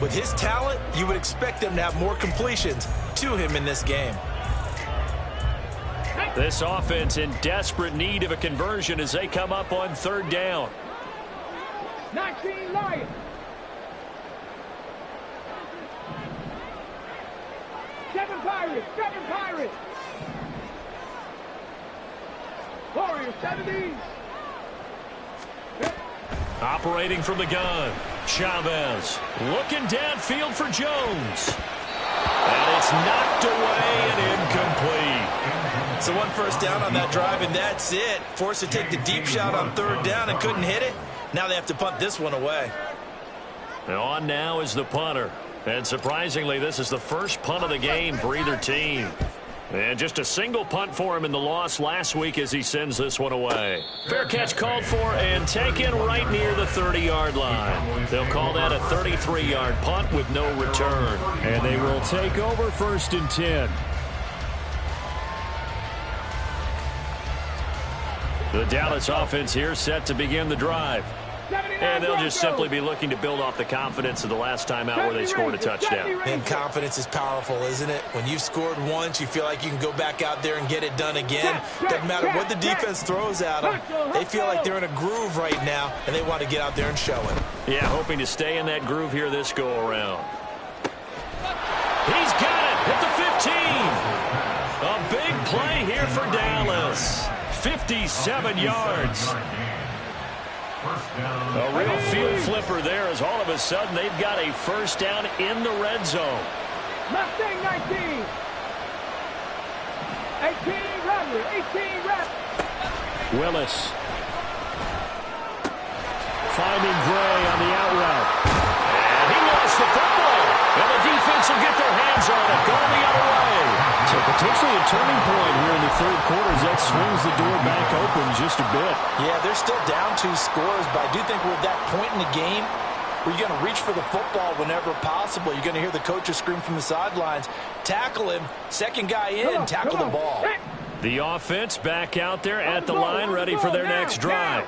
with his talent, you would expect them to have more completions to him in this game. This offense in desperate need of a conversion as they come up on third down. 19 Lions. 7 Pirates, 7 Pirates. Warriors, 70. Operating from the gun. Chavez looking downfield for Jones. And it's knocked away and incomplete. So one first down on that drive, and that's it. Forced to take the deep shot on third down and couldn't hit it. Now they have to punt this one away. And on now is the punter. And surprisingly, this is the first punt of the game for either team. And just a single punt for him in the loss last week as he sends this one away. Fair catch called for and taken right near the 30-yard line. They'll call that a 33-yard punt with no return. And they will take over first and 10. The Dallas offense here set to begin the drive. And they'll just simply be looking to build off the confidence of the last time out where they scored a touchdown. And confidence is powerful, isn't it? When you've scored once, you feel like you can go back out there and get it done again. Doesn't matter what the defense throws at them. They feel like they're in a groove right now, and they want to get out there and show it. Yeah, hoping to stay in that groove here this go-around. He's got it at the 15. A big play here for Dallas. 57 yards. A real field flipper there as all of a sudden they've got a first down in the red zone. Mustang 19. 18 Rattler. 18 Rattler. Willis. Finding Gray on the out route. And he lost the football. And the defense will get their hands on it. Going the other way. So potentially a turning point here in the third quarter as that swings the door back open just a bit. Yeah, they're still down 2 scores, but I do think we're at that point in the game where you're going to reach for the football whenever possible. You're going to hear the coaches scream from the sidelines. Tackle him. Second guy in. Tackle the ball. The offense back out there at the line, ready for their next drive.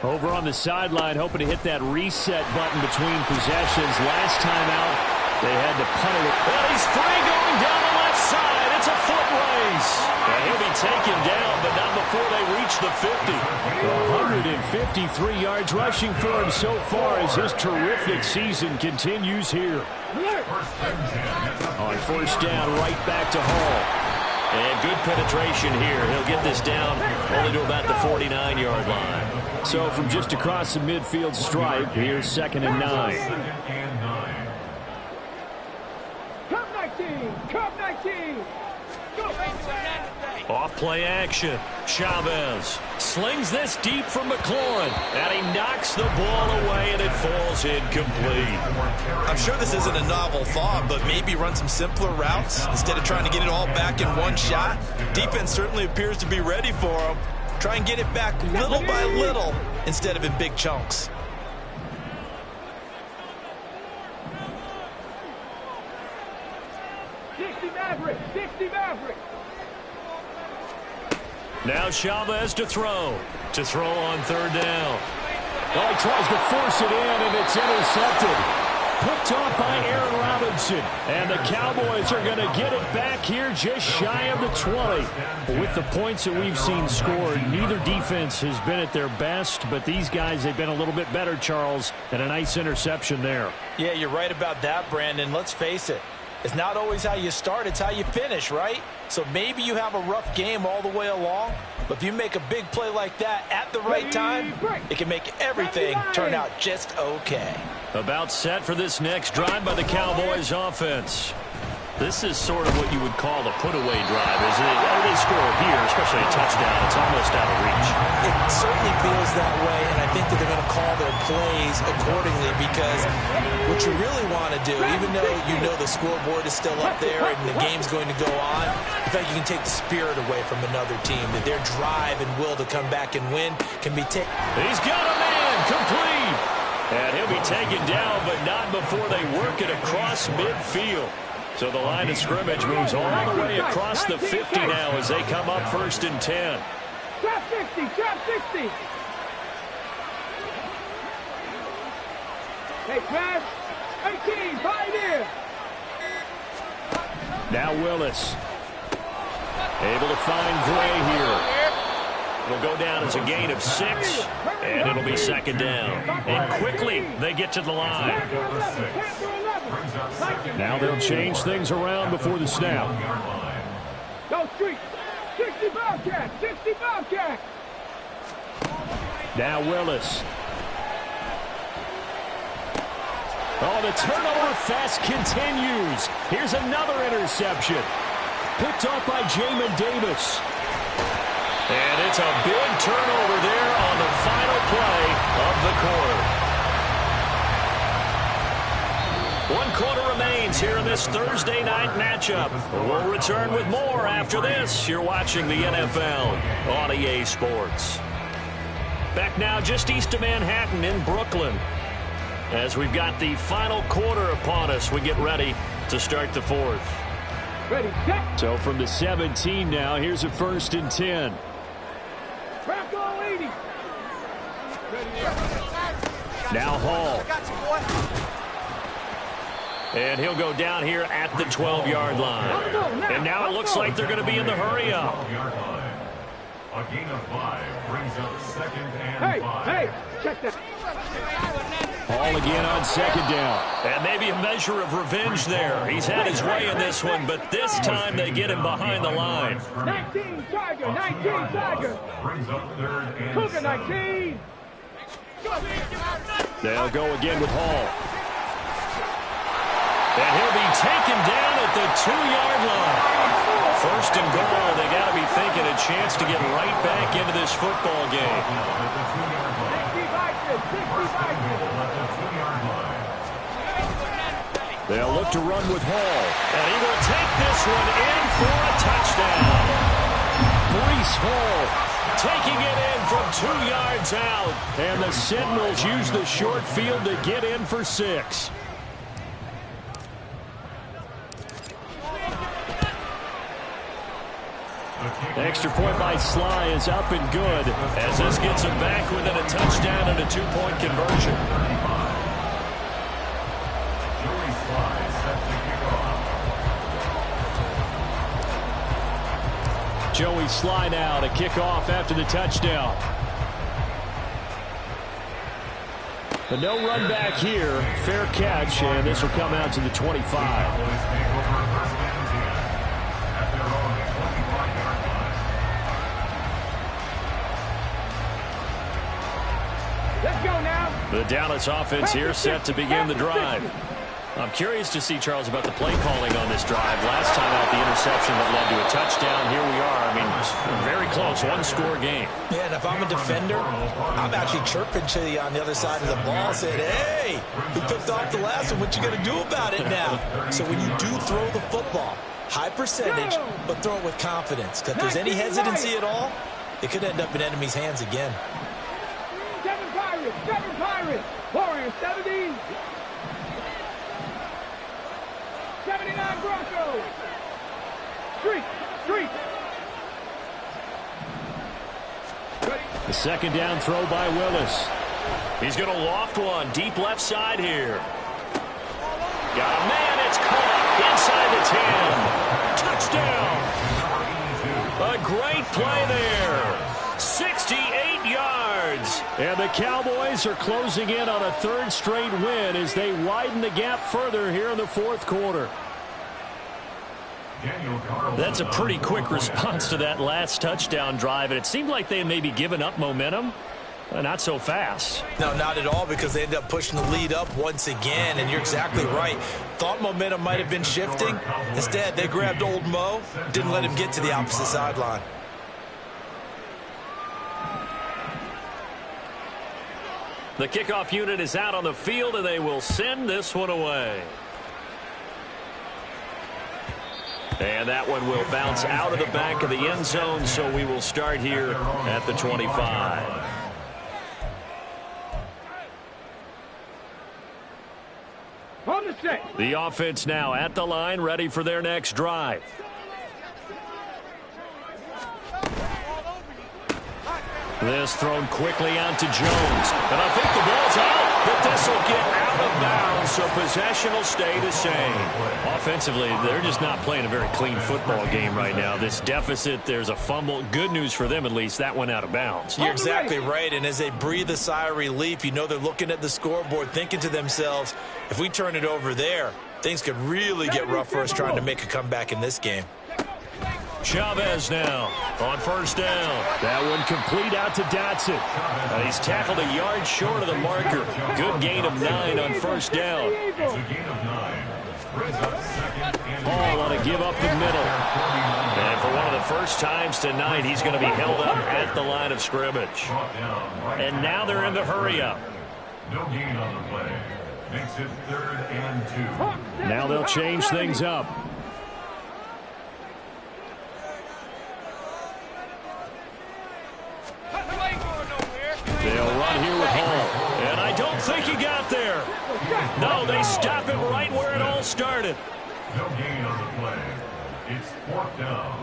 Over on the sideline, hoping to hit that reset button between possessions. Last time out, they had to punt it. Well, he's free going down the left side. It's a foot race. And he'll be taken down, but not before they reach the 50. 153 yards rushing for him so far as his terrific season continues here. On first down, right back to Hall. And good penetration here. He'll get this down only to about the 49-yard line. So from just across the midfield stripe, here's 2nd and 9. Cup 19. Cup 19. Off play action. Chavez slings this deep for McLaurin. And he knocks the ball away, and it falls incomplete. I'm sure this isn't a novel thought, but maybe run some simpler routes instead of trying to get it all back in one shot. Defense certainly appears to be ready for him. Try and get it back little by little instead of in big chunks. Now Chavez to throw. To throw on third down. Oh, he tries to force it in, and it's intercepted. Picked off by Aaron Robinson. And the Cowboys are going to get it back here just shy of the 20. With the points that we've seen scored, neither defense has been at their best, but these guys, they've been a little bit better, Charles, and a nice interception there. Yeah, you're right about that, Brandon. Let's face it. It's not always how you start, it's how you finish, right? So maybe you have a rough game all the way along, but if you make a big play like that at the right time, it can make everything turn out just okay. About set for this next drive by the Cowboys offense. This is sort of what you would call a put-away drive, isn't it? They score here, especially a touchdown. It's almost out of reach. It certainly feels that way, and I think that they're going to call their plays accordingly because what you really want to do, even though you know the scoreboard is still up there and the game's going to go on, in fact, you can take the spirit away from another team, that their drive and will to come back and win can be taken. He's got a man, complete. And he'll be taken down, but not before they work it across midfield. So the line of scrimmage moves all the way across the 50 now as they come up 1st and 10. Trap 60, trap 60. Hey, pass. 18, Pioneer. Now Willis. Able to find Gray here. It'll go down as a gain of 6, and it'll be 2nd down. And quickly they get to the line. Now they'll change things around before the snap. Go street. 60 Bobcat, 60 Bobcat. Now Willis. Oh, the turnover fest continues. Here's another interception. Picked up by Jamin Davis. And it's a big turnover there on the final play of the quarter. 1 quarter remains here in this Thursday night matchup. We'll return with more after this. You're watching the NFL on EA Sports. Back now just east of Manhattan in Brooklyn. As we've got the final quarter upon us, we get ready to start the 4th. Ready, set. So from the 17 now, here's a 1st and 10. Trap all 80. Ready, Now Hall. And he'll go down here at the 12-yard line. And now it looks like they're going to be in the hurry-up. A gain of 5 brings up 2nd and 5. Hey, check that. Hall again on 2nd down. And maybe a measure of revenge there. He's had his way in this one, but this time they get him behind the line. 19 Tiger, 19 Tiger. Brings up 3rd and Cougar 7. 19. They'll go again with Hall. And he'll be taken down at the 2-yard line. 1st and goal. They got to be thinking a chance to get right back into this football game. They'll look to run with Hall. And he will take this one in for a touchdown. Breece Hall taking it in from 2 yards out. And the Sentinels use the short field to get in for 6. Extra point by Sly is up and good as this gets him back within a touchdown and a 2-point conversion. Joey Sly now to kick off after the touchdown. But no run back here. Fair catch, and this will come out to the 25. The Dallas offense here set to begin the drive. I'm curious to see, Charles, about the play calling on this drive. Last time out, the interception that led to a touchdown. Here we are. I mean, very close, one-score game. Yeah, and if I'm a defender, I'm actually chirping to you on the other side of the ball, saying, hey, we picked off the last one. What you going to do about it now? So when you do throw the football, high percentage, but throw it with confidence. Because if there's any hesitancy at all, it could end up in enemy's hands again. 7 Pirates. Warriors 70. 79 Broncos. Street. The 2nd down throw by Willis. He's going to loft one deep left side here. Got a man. It's caught inside the 10. Touchdown. A great play there. 68 yards. And the Cowboys are closing in on a 3rd straight win as they widen the gap further here in the 4th quarter. That's a pretty quick response to that last touchdown drive, and it seemed like they may be giving up momentum. Not so fast. No, not at all, because they ended up pushing the lead up once again, and you're exactly right. Thought momentum might have been shifting. Instead, they grabbed old Mo, didn't let him get to the opposite sideline. The kickoff unit is out on the field, and they will send this one away. And that one will bounce out of the back of the end zone, so we will start here at the 25. The offense now at the line, ready for their next drive. This thrown quickly out to Jones. And I think the ball's out, but this will get out of bounds, so possession will stay the same. Offensively, they're just not playing a very clean football game right now. This deficit, there's a fumble. Good news for them, at least. That went out of bounds. You're exactly right, and as they breathe a sigh of relief, you know they're looking at the scoreboard, thinking to themselves, if we turn it over there, things could really get rough for us trying to make a comeback in this game. Chavez now on 1st down. That one complete out to Dotson. He's tackled a yard short of the marker. Good gain of 9 on 1st down. Hall on a give up the middle. And for one of the first times tonight, he's going to be held up at the line of scrimmage. And now they're in the hurry-up. No gain on the play. Makes it 3rd and 2. Now they'll change things up. They'll run here with Hall. And I don't think he got there. No, they stop it right where it all started. No gain on the play. It's 4th down.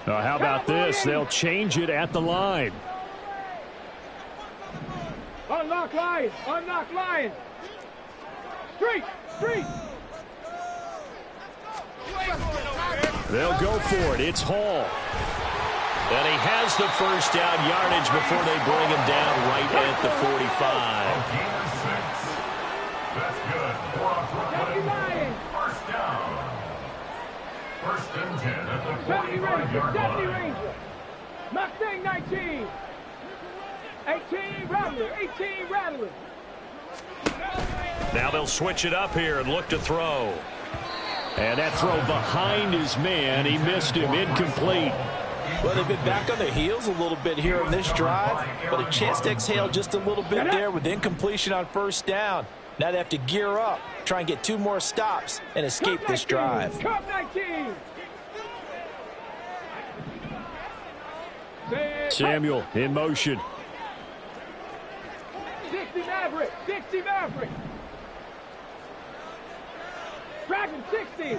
How about this? They'll change it at the line. Unlock line. Unlock line. Street. Street. They'll go for it. It's Hall. And he has the first down yardage before they bring him down right at the 45. That's good. First down. First and 10 at the 45-yard line. Mustang 19. 18 Rattler. 18 Rattler. Now they'll switch it up here and look to throw. And that throw behind his man. He missed him. Incomplete. Well, they've been back on their heels a little bit here in this drive, but a chance to exhale just a little bit there with incompletion on first down. Now they have to gear up, try and get 2 more stops and escape this drive. Cup 19. Samuel in motion. 60 Maverick. 60 Maverick. Dragon 60.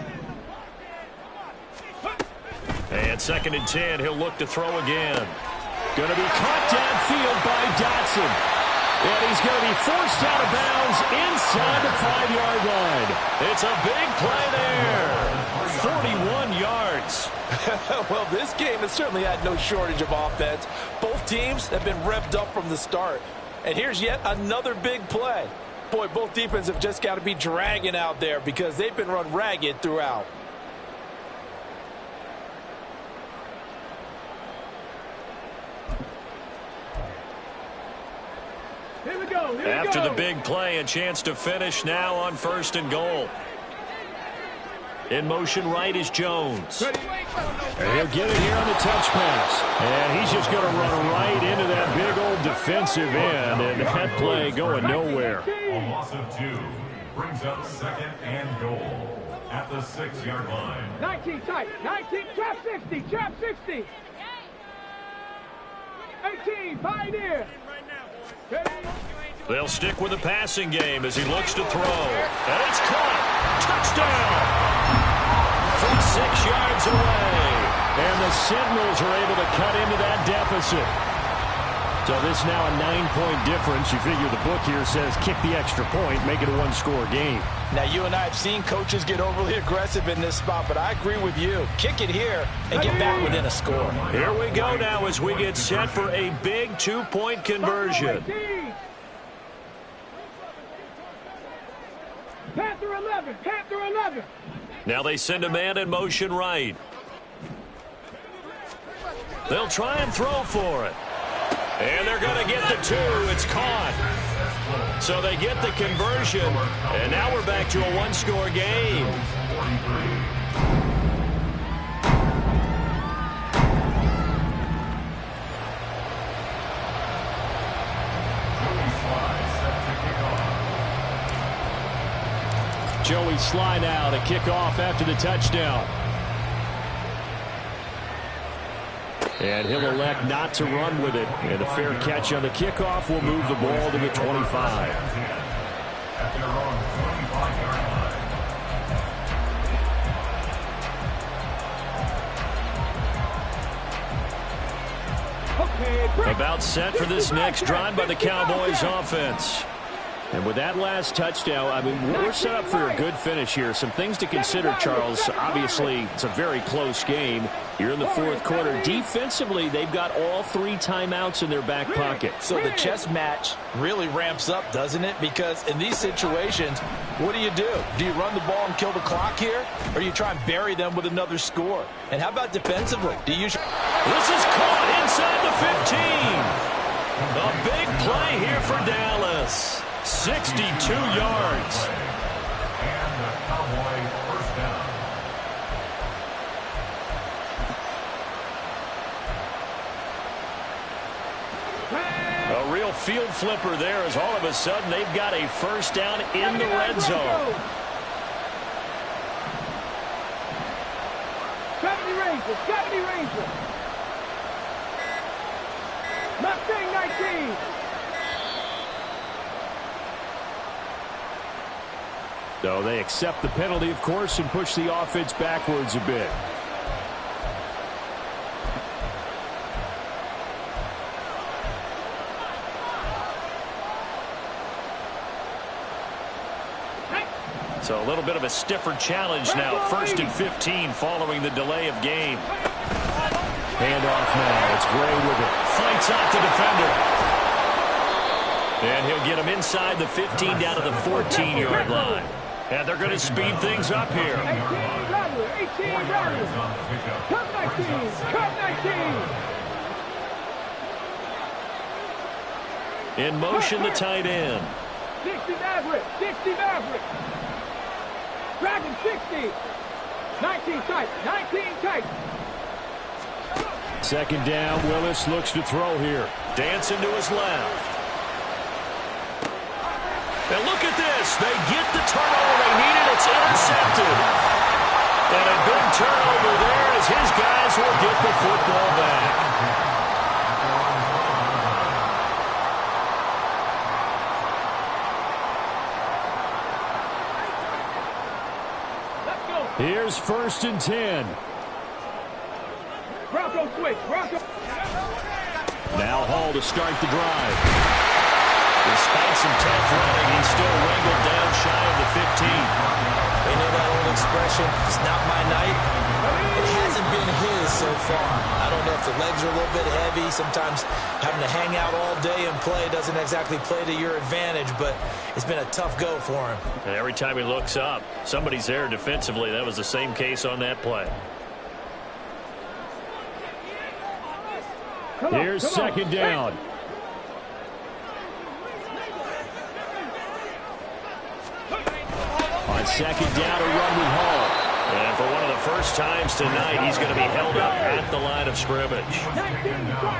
And second and 10, he'll look to throw again. Going to be caught downfield by Dotson. And he's going to be forced out of bounds inside the 5-yard line. It's a big play there. 41 yards. Well, this game has certainly had no shortage of offense. Both teams have been revved up from the start. And here's yet another big play. Boy, both defenses have just got to be dragging out there because they've been run ragged throughout. Here we go. After the big play, a chance to finish now on first and goal. In motion right is Jones. And he'll get it here on the touch pass. And he's just going to run right into that big old defensive end. And that play going nowhere. A loss of 2 brings up second and goal at the 6-yard line. 19 tight. 19 trap 60. Trap 60. 18 Pioneer. They'll stick with the passing game as he looks to throw. And it's caught. Touchdown. From 6 yards away. And the Sentinels are able to cut into that deficit. So this now a 9-point difference. You figure the book here says kick the extra point, make it a 1-score game. Now, you and I have seen coaches get overly aggressive in this spot, but I agree with you. Kick it here and get back within a score. Here we go now as we get set for a big 2-point conversion. Panther 11. Panther 11. Now they send a man in motion right. They'll try and throw for it. And they're going to get the 2. It's caught. So they get the conversion. And now we're back to a 1-score game. Joey Sly now to kick off after the touchdown. And he'll elect not to run with it. And a fair catch on the kickoff will move the ball to the 25. At their own 25-yard line. About set for this next drive by the Cowboys offense. And with that last touchdown, I mean, we're set up for a good finish here. Some things to consider, Charles. Obviously, it's a very close game. You're in the 4th quarter. Defensively, they've got all 3 timeouts in their back pocket. So the chess match really ramps up, doesn't it? Because in these situations, what do? Do you run the ball and kill the clock here? Or do you try and bury them with another score? And how about defensively? Do you... This is caught inside the 15. A big play here for Dallas. 62 yards. And the Cowboy first down. A real field flipper there as all of a sudden they've got a first down in the red zone. 70 Rangers. 70 Rangers. Mustang 19. So they accept the penalty, of course, and push the offense backwards a bit. So a little bit of a stiffer challenge now. 1st and 15 following the delay of game. Handoff now. It's Gray with it. Fights off the defender. And he'll get him inside the 15 down to the 14-yard line. And they're going to speed things up here. 18 rattlers. Cut 19. Cut 19. In motion, the tight end. 60 Maverick. 60 Maverick. Dragon 60. 19 tight. 19 tight. 2nd down. Willis looks to throw here. Dancing to his left. And look at this. They get the turnover they needed. It's intercepted. And a big turnover there as his guys will get the football back. Let's go. Here's 1st and 10. Bronco switch. Bronco. Now Hall to start the drive. Despite some tough running, he's still wrangled down shy of the 15. They know that old expression, it's not my night. It hasn't been his so far. I don't know if the legs are a little bit heavy. Sometimes having to hang out all day and play doesn't exactly play to your advantage, but it's been a tough go for him. And every time he looks up, somebody's there defensively. That was the same case on that play. Here's 2nd down. On 2nd down, a run with Hall. And for one of the first times tonight, he's going to be held up at the line of scrimmage.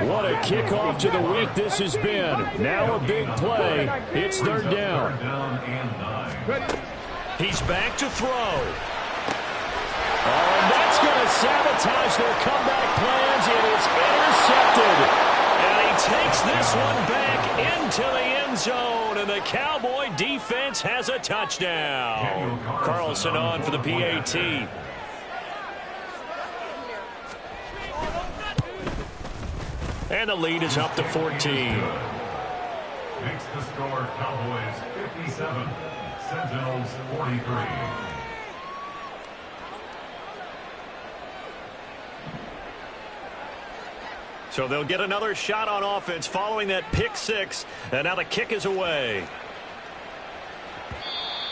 What a kickoff to the week this has been. Now a big play. It's 3rd down. He's back to throw. Oh, and that's going to sabotage their comeback plans. It is intercepted. And he takes this one back into the end zone. And the Cowboy defense has a touchdown. Carlson on for the PAT. And the lead is up to 14. Makes the score Cowboys 57, Sentinels 43. So they'll get another shot on offense following that pick 6. And now the kick is away.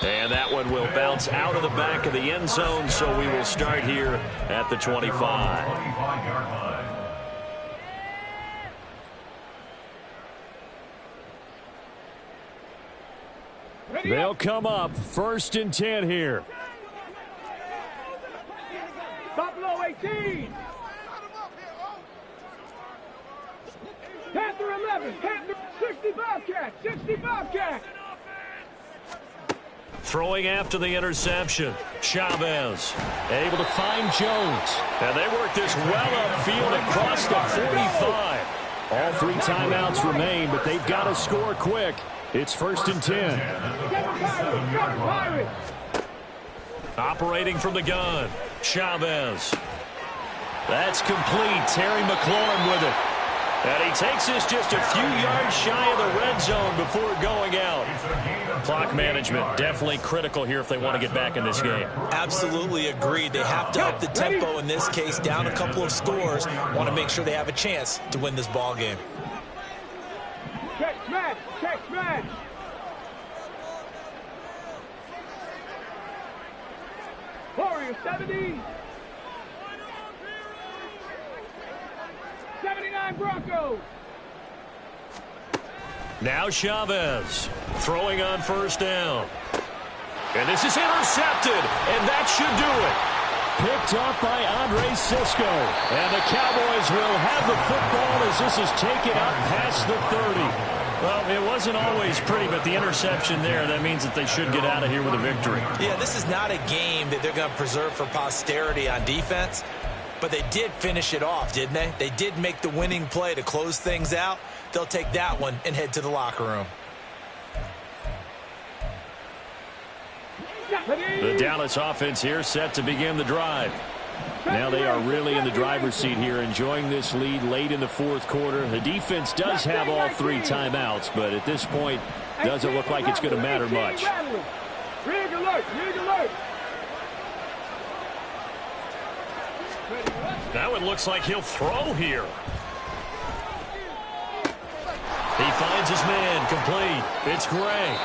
And that one will bounce out of the back of the end zone. So we will start here at the 25. 25-yard line. They'll come up 1st and 10 here. Buffalo 18. Panther 11. Panther 60 Bobcat. 60 Bobcat. Throwing after the interception. Chavez able to find Jones. And they work this well upfield across the 45. All 3 timeouts remain, but they've got to score quick. It's 1st and 10. Operating from the gun. Chavez. That's complete. Terry McLaurin with it. And he takes this just a few yards shy of the red zone before going out. Clock management definitely critical here if they want to get back in this game. Absolutely agreed. They have to up the tempo in this case, down a couple of scores. Want to make sure they have a chance to win this ball game. Check smash. Check smash. Warrior 70. 79 Broncos. Now Chavez throwing on 1st down. And this is intercepted, and that should do it. Picked up by Andre Sisco. And the Cowboys will have the football as this is taken up past the 30. Well, it wasn't always pretty, but the interception there, that means that they should get out of here with a victory. Yeah, this is not a game that they're going to preserve for posterity on defense. But they did finish it off, didn't they? They did make the winning play to close things out. They'll take that one and head to the locker room. The Dallas offense here set to begin the drive. Now they are really in the driver's seat here, enjoying this lead late in the 4th quarter. The defense does have all 3 timeouts, but at this point, doesn't look like it's going to matter much. Rig alert, rig alert. Now it looks like he'll throw here. He finds his man, complete. It's Gray.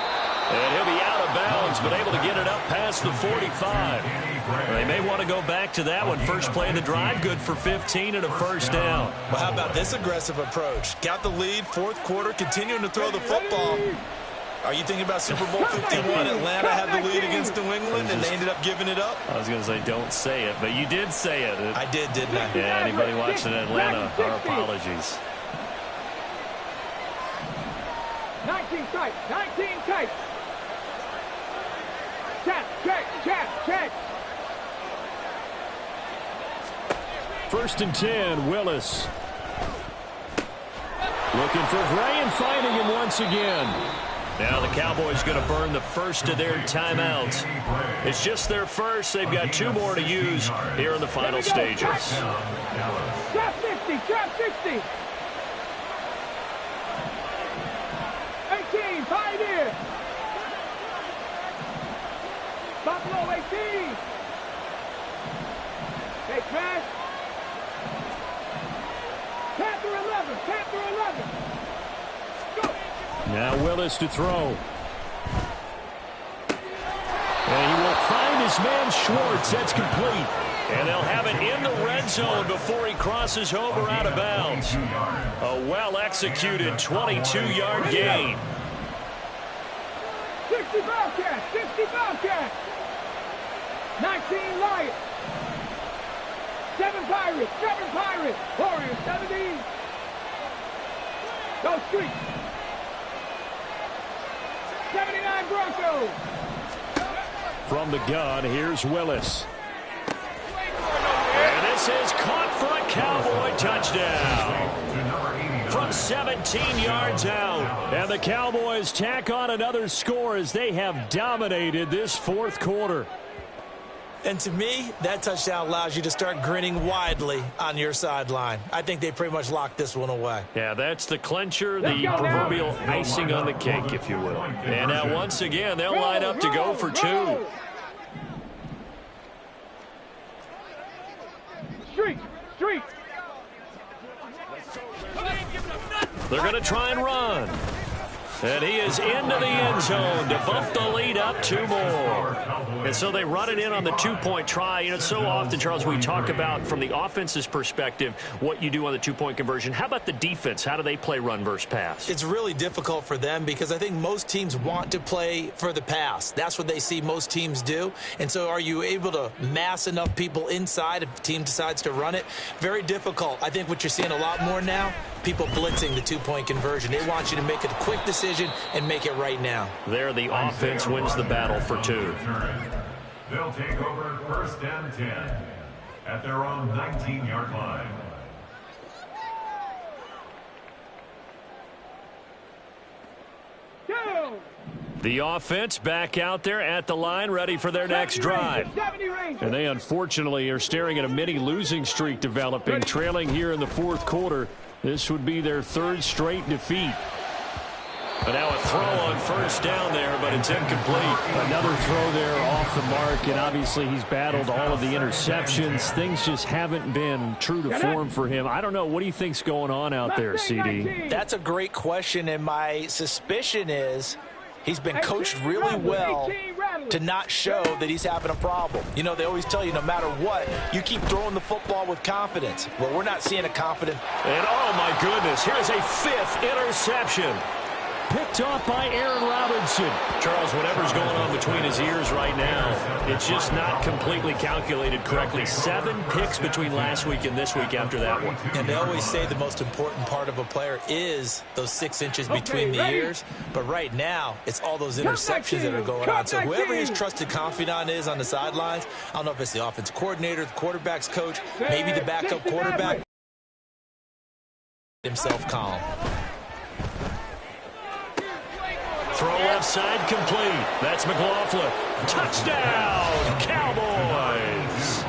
And he'll be out of bounds, but able to get it up past the 45. They may want to go back to that one. First play of the drive, good for 15 and a first down. Well, how about this aggressive approach? Got the lead, fourth quarter, continuing to throw the football. Are you thinking about Super Bowl 51? Atlanta had the lead against New England, and they ended up giving it up? I was going to say don't say it, but you did say it. I did, didn't I? Yeah, anybody watching Atlanta, our apologies. 19 tight, 19 tight. Check. First and 10, Willis. Looking for Gray and finding him once again. Now the Cowboys going to burn the first of their timeouts. It's just their first. They've got 2 more to use here in the final stages. Trap 60, trap 60. 18, 5 in. Buffalo 18. Take pass. Panther 11, Panther 11. Go. Now Willis to throw. And he will find his man Schwartz. That's complete. And they'll have it in the red zone before he crosses over out of bounds. A well-executed 22-yard gain. 60 Bobcats, 60 Bobcats. 19 Lions. 7 Pirates. Warriors 17. Go Streets. 79 Broncos. From the gun, here's Willis. And this is caught for a Cowboy touchdown. From 17 yards out. And the Cowboys tack on another score as they have dominated this fourth quarter. And to me, that touchdown allows you to start grinning widely on your sideline. I think they pretty much locked this one away. Yeah, that's the clincher, the proverbial icing on the cake, if you will. And now once again, they'll line up to go for 2. Street. They're going to try and run. And he is into the end zone to bump the lead up 2 more. And so they run it in on the 2-point try. You know, so often, Charles, we talk about from the offense's perspective what you do on the 2-point conversion. How about the defense? How do they play run versus pass? It's really difficult for them because I think most teams want to play for the pass. That's what they see most teams do. And so are you able to mass enough people inside if the team decides to run it? Very difficult. I think what you're seeing a lot more now, people blitzing the 2-point conversion. They want you to make a quick decision and make it right now. There, the offense wins the battle for 2. They'll take over first and 10 at their own 19-yard line. The offense back out there at the line, ready for their next drive. And they unfortunately are staring at a mini losing streak developing, trailing here in the fourth quarter. This would be their 3rd straight defeat. But now a throw on first down there, but it's incomplete. Another throw there off the mark, and obviously he's battled all of the interceptions. Things just haven't been true to form for him. I don't know. What do you think's going on out there, CD? That's a great question, and my suspicion is he's been coached really well to not show that he's having a problem. You know, they always tell you no matter what, you keep throwing the football with confidence. Well, we're not seeing a confident. And oh, my goodness, here's a 5th interception. Picked off by Aaron Robinson. Charles, whatever's going on between his ears right now, it's just not completely calculated correctly. 7 picks between last week and this week after that one. And they always say the most important part of a player is those 6 inches between the ears. But right now, it's all those interceptions that are going on. So whoever his trusted confidant is on the sidelines, I don't know if it's the offensive coordinator, the quarterback's coach, maybe the backup quarterback, himself calm. Throw left side complete. That's McLaughlin. Touchdown, Cowboys.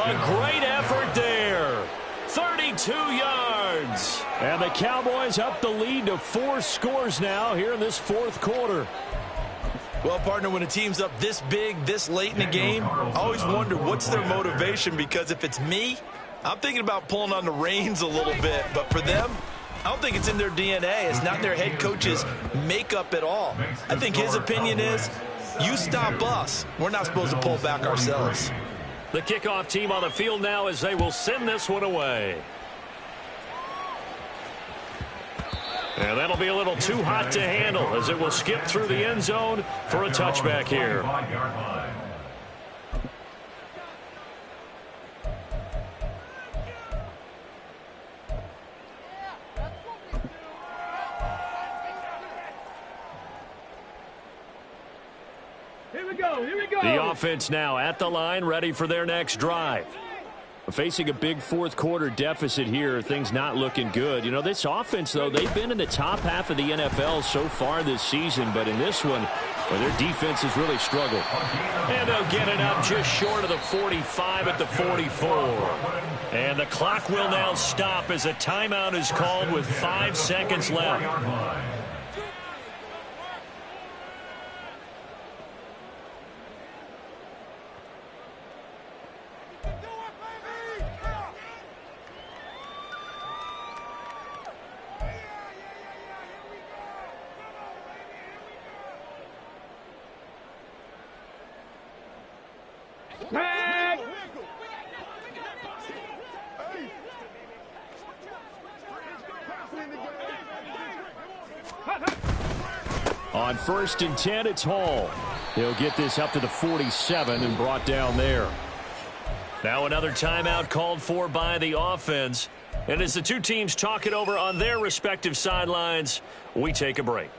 A great effort there. 32 yards. And the Cowboys up the lead to 4 scores now here in this fourth quarter. Well, partner, when a team's up this big, this late in the game, I always wonder what's their motivation, because if it's me, I'm thinking about pulling on the reins a little bit. But for them, I don't think it's in their DNA. It's not in their head coach's makeup at all. I think his opinion is, you stop us. We're not supposed to pull back ourselves. The kickoff team on the field now as they will send this one away. And that'll be a little too hot to handle as it will skip through the end zone for a touchback here. Here we go. Here we go. The offense now at the line, ready for their next drive. Facing a big fourth quarter deficit here, things not looking good. You know, this offense, though, they've been in the top half of the NFL so far this season, but in this one, well, their defense has really struggled. And they'll get it up just short of the 45 at the 44. And the clock will now stop as a timeout is called with 5 seconds left. Tag! On 1st and 10, it's Hall. He'll get this up to the 47 and brought down there. Now another timeout called for by the offense. And as the two teams talk it over on their respective sidelines, we take a break.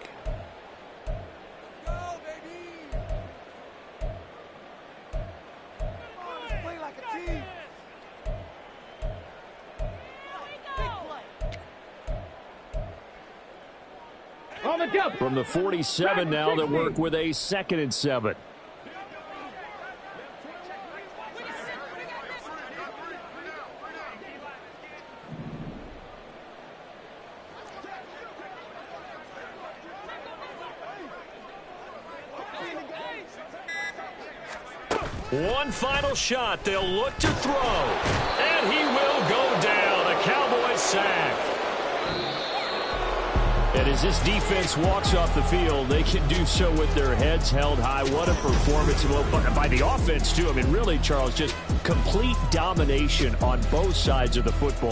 From the 47 now, they'll work with a 2nd and 7. One final shot. They'll look to throw. And he will go down. A Cowboys sack. And as this defense walks off the field, they can do so with their heads held high. What a performance by the offense, too. I mean, really, Charles, just complete domination on both sides of the football.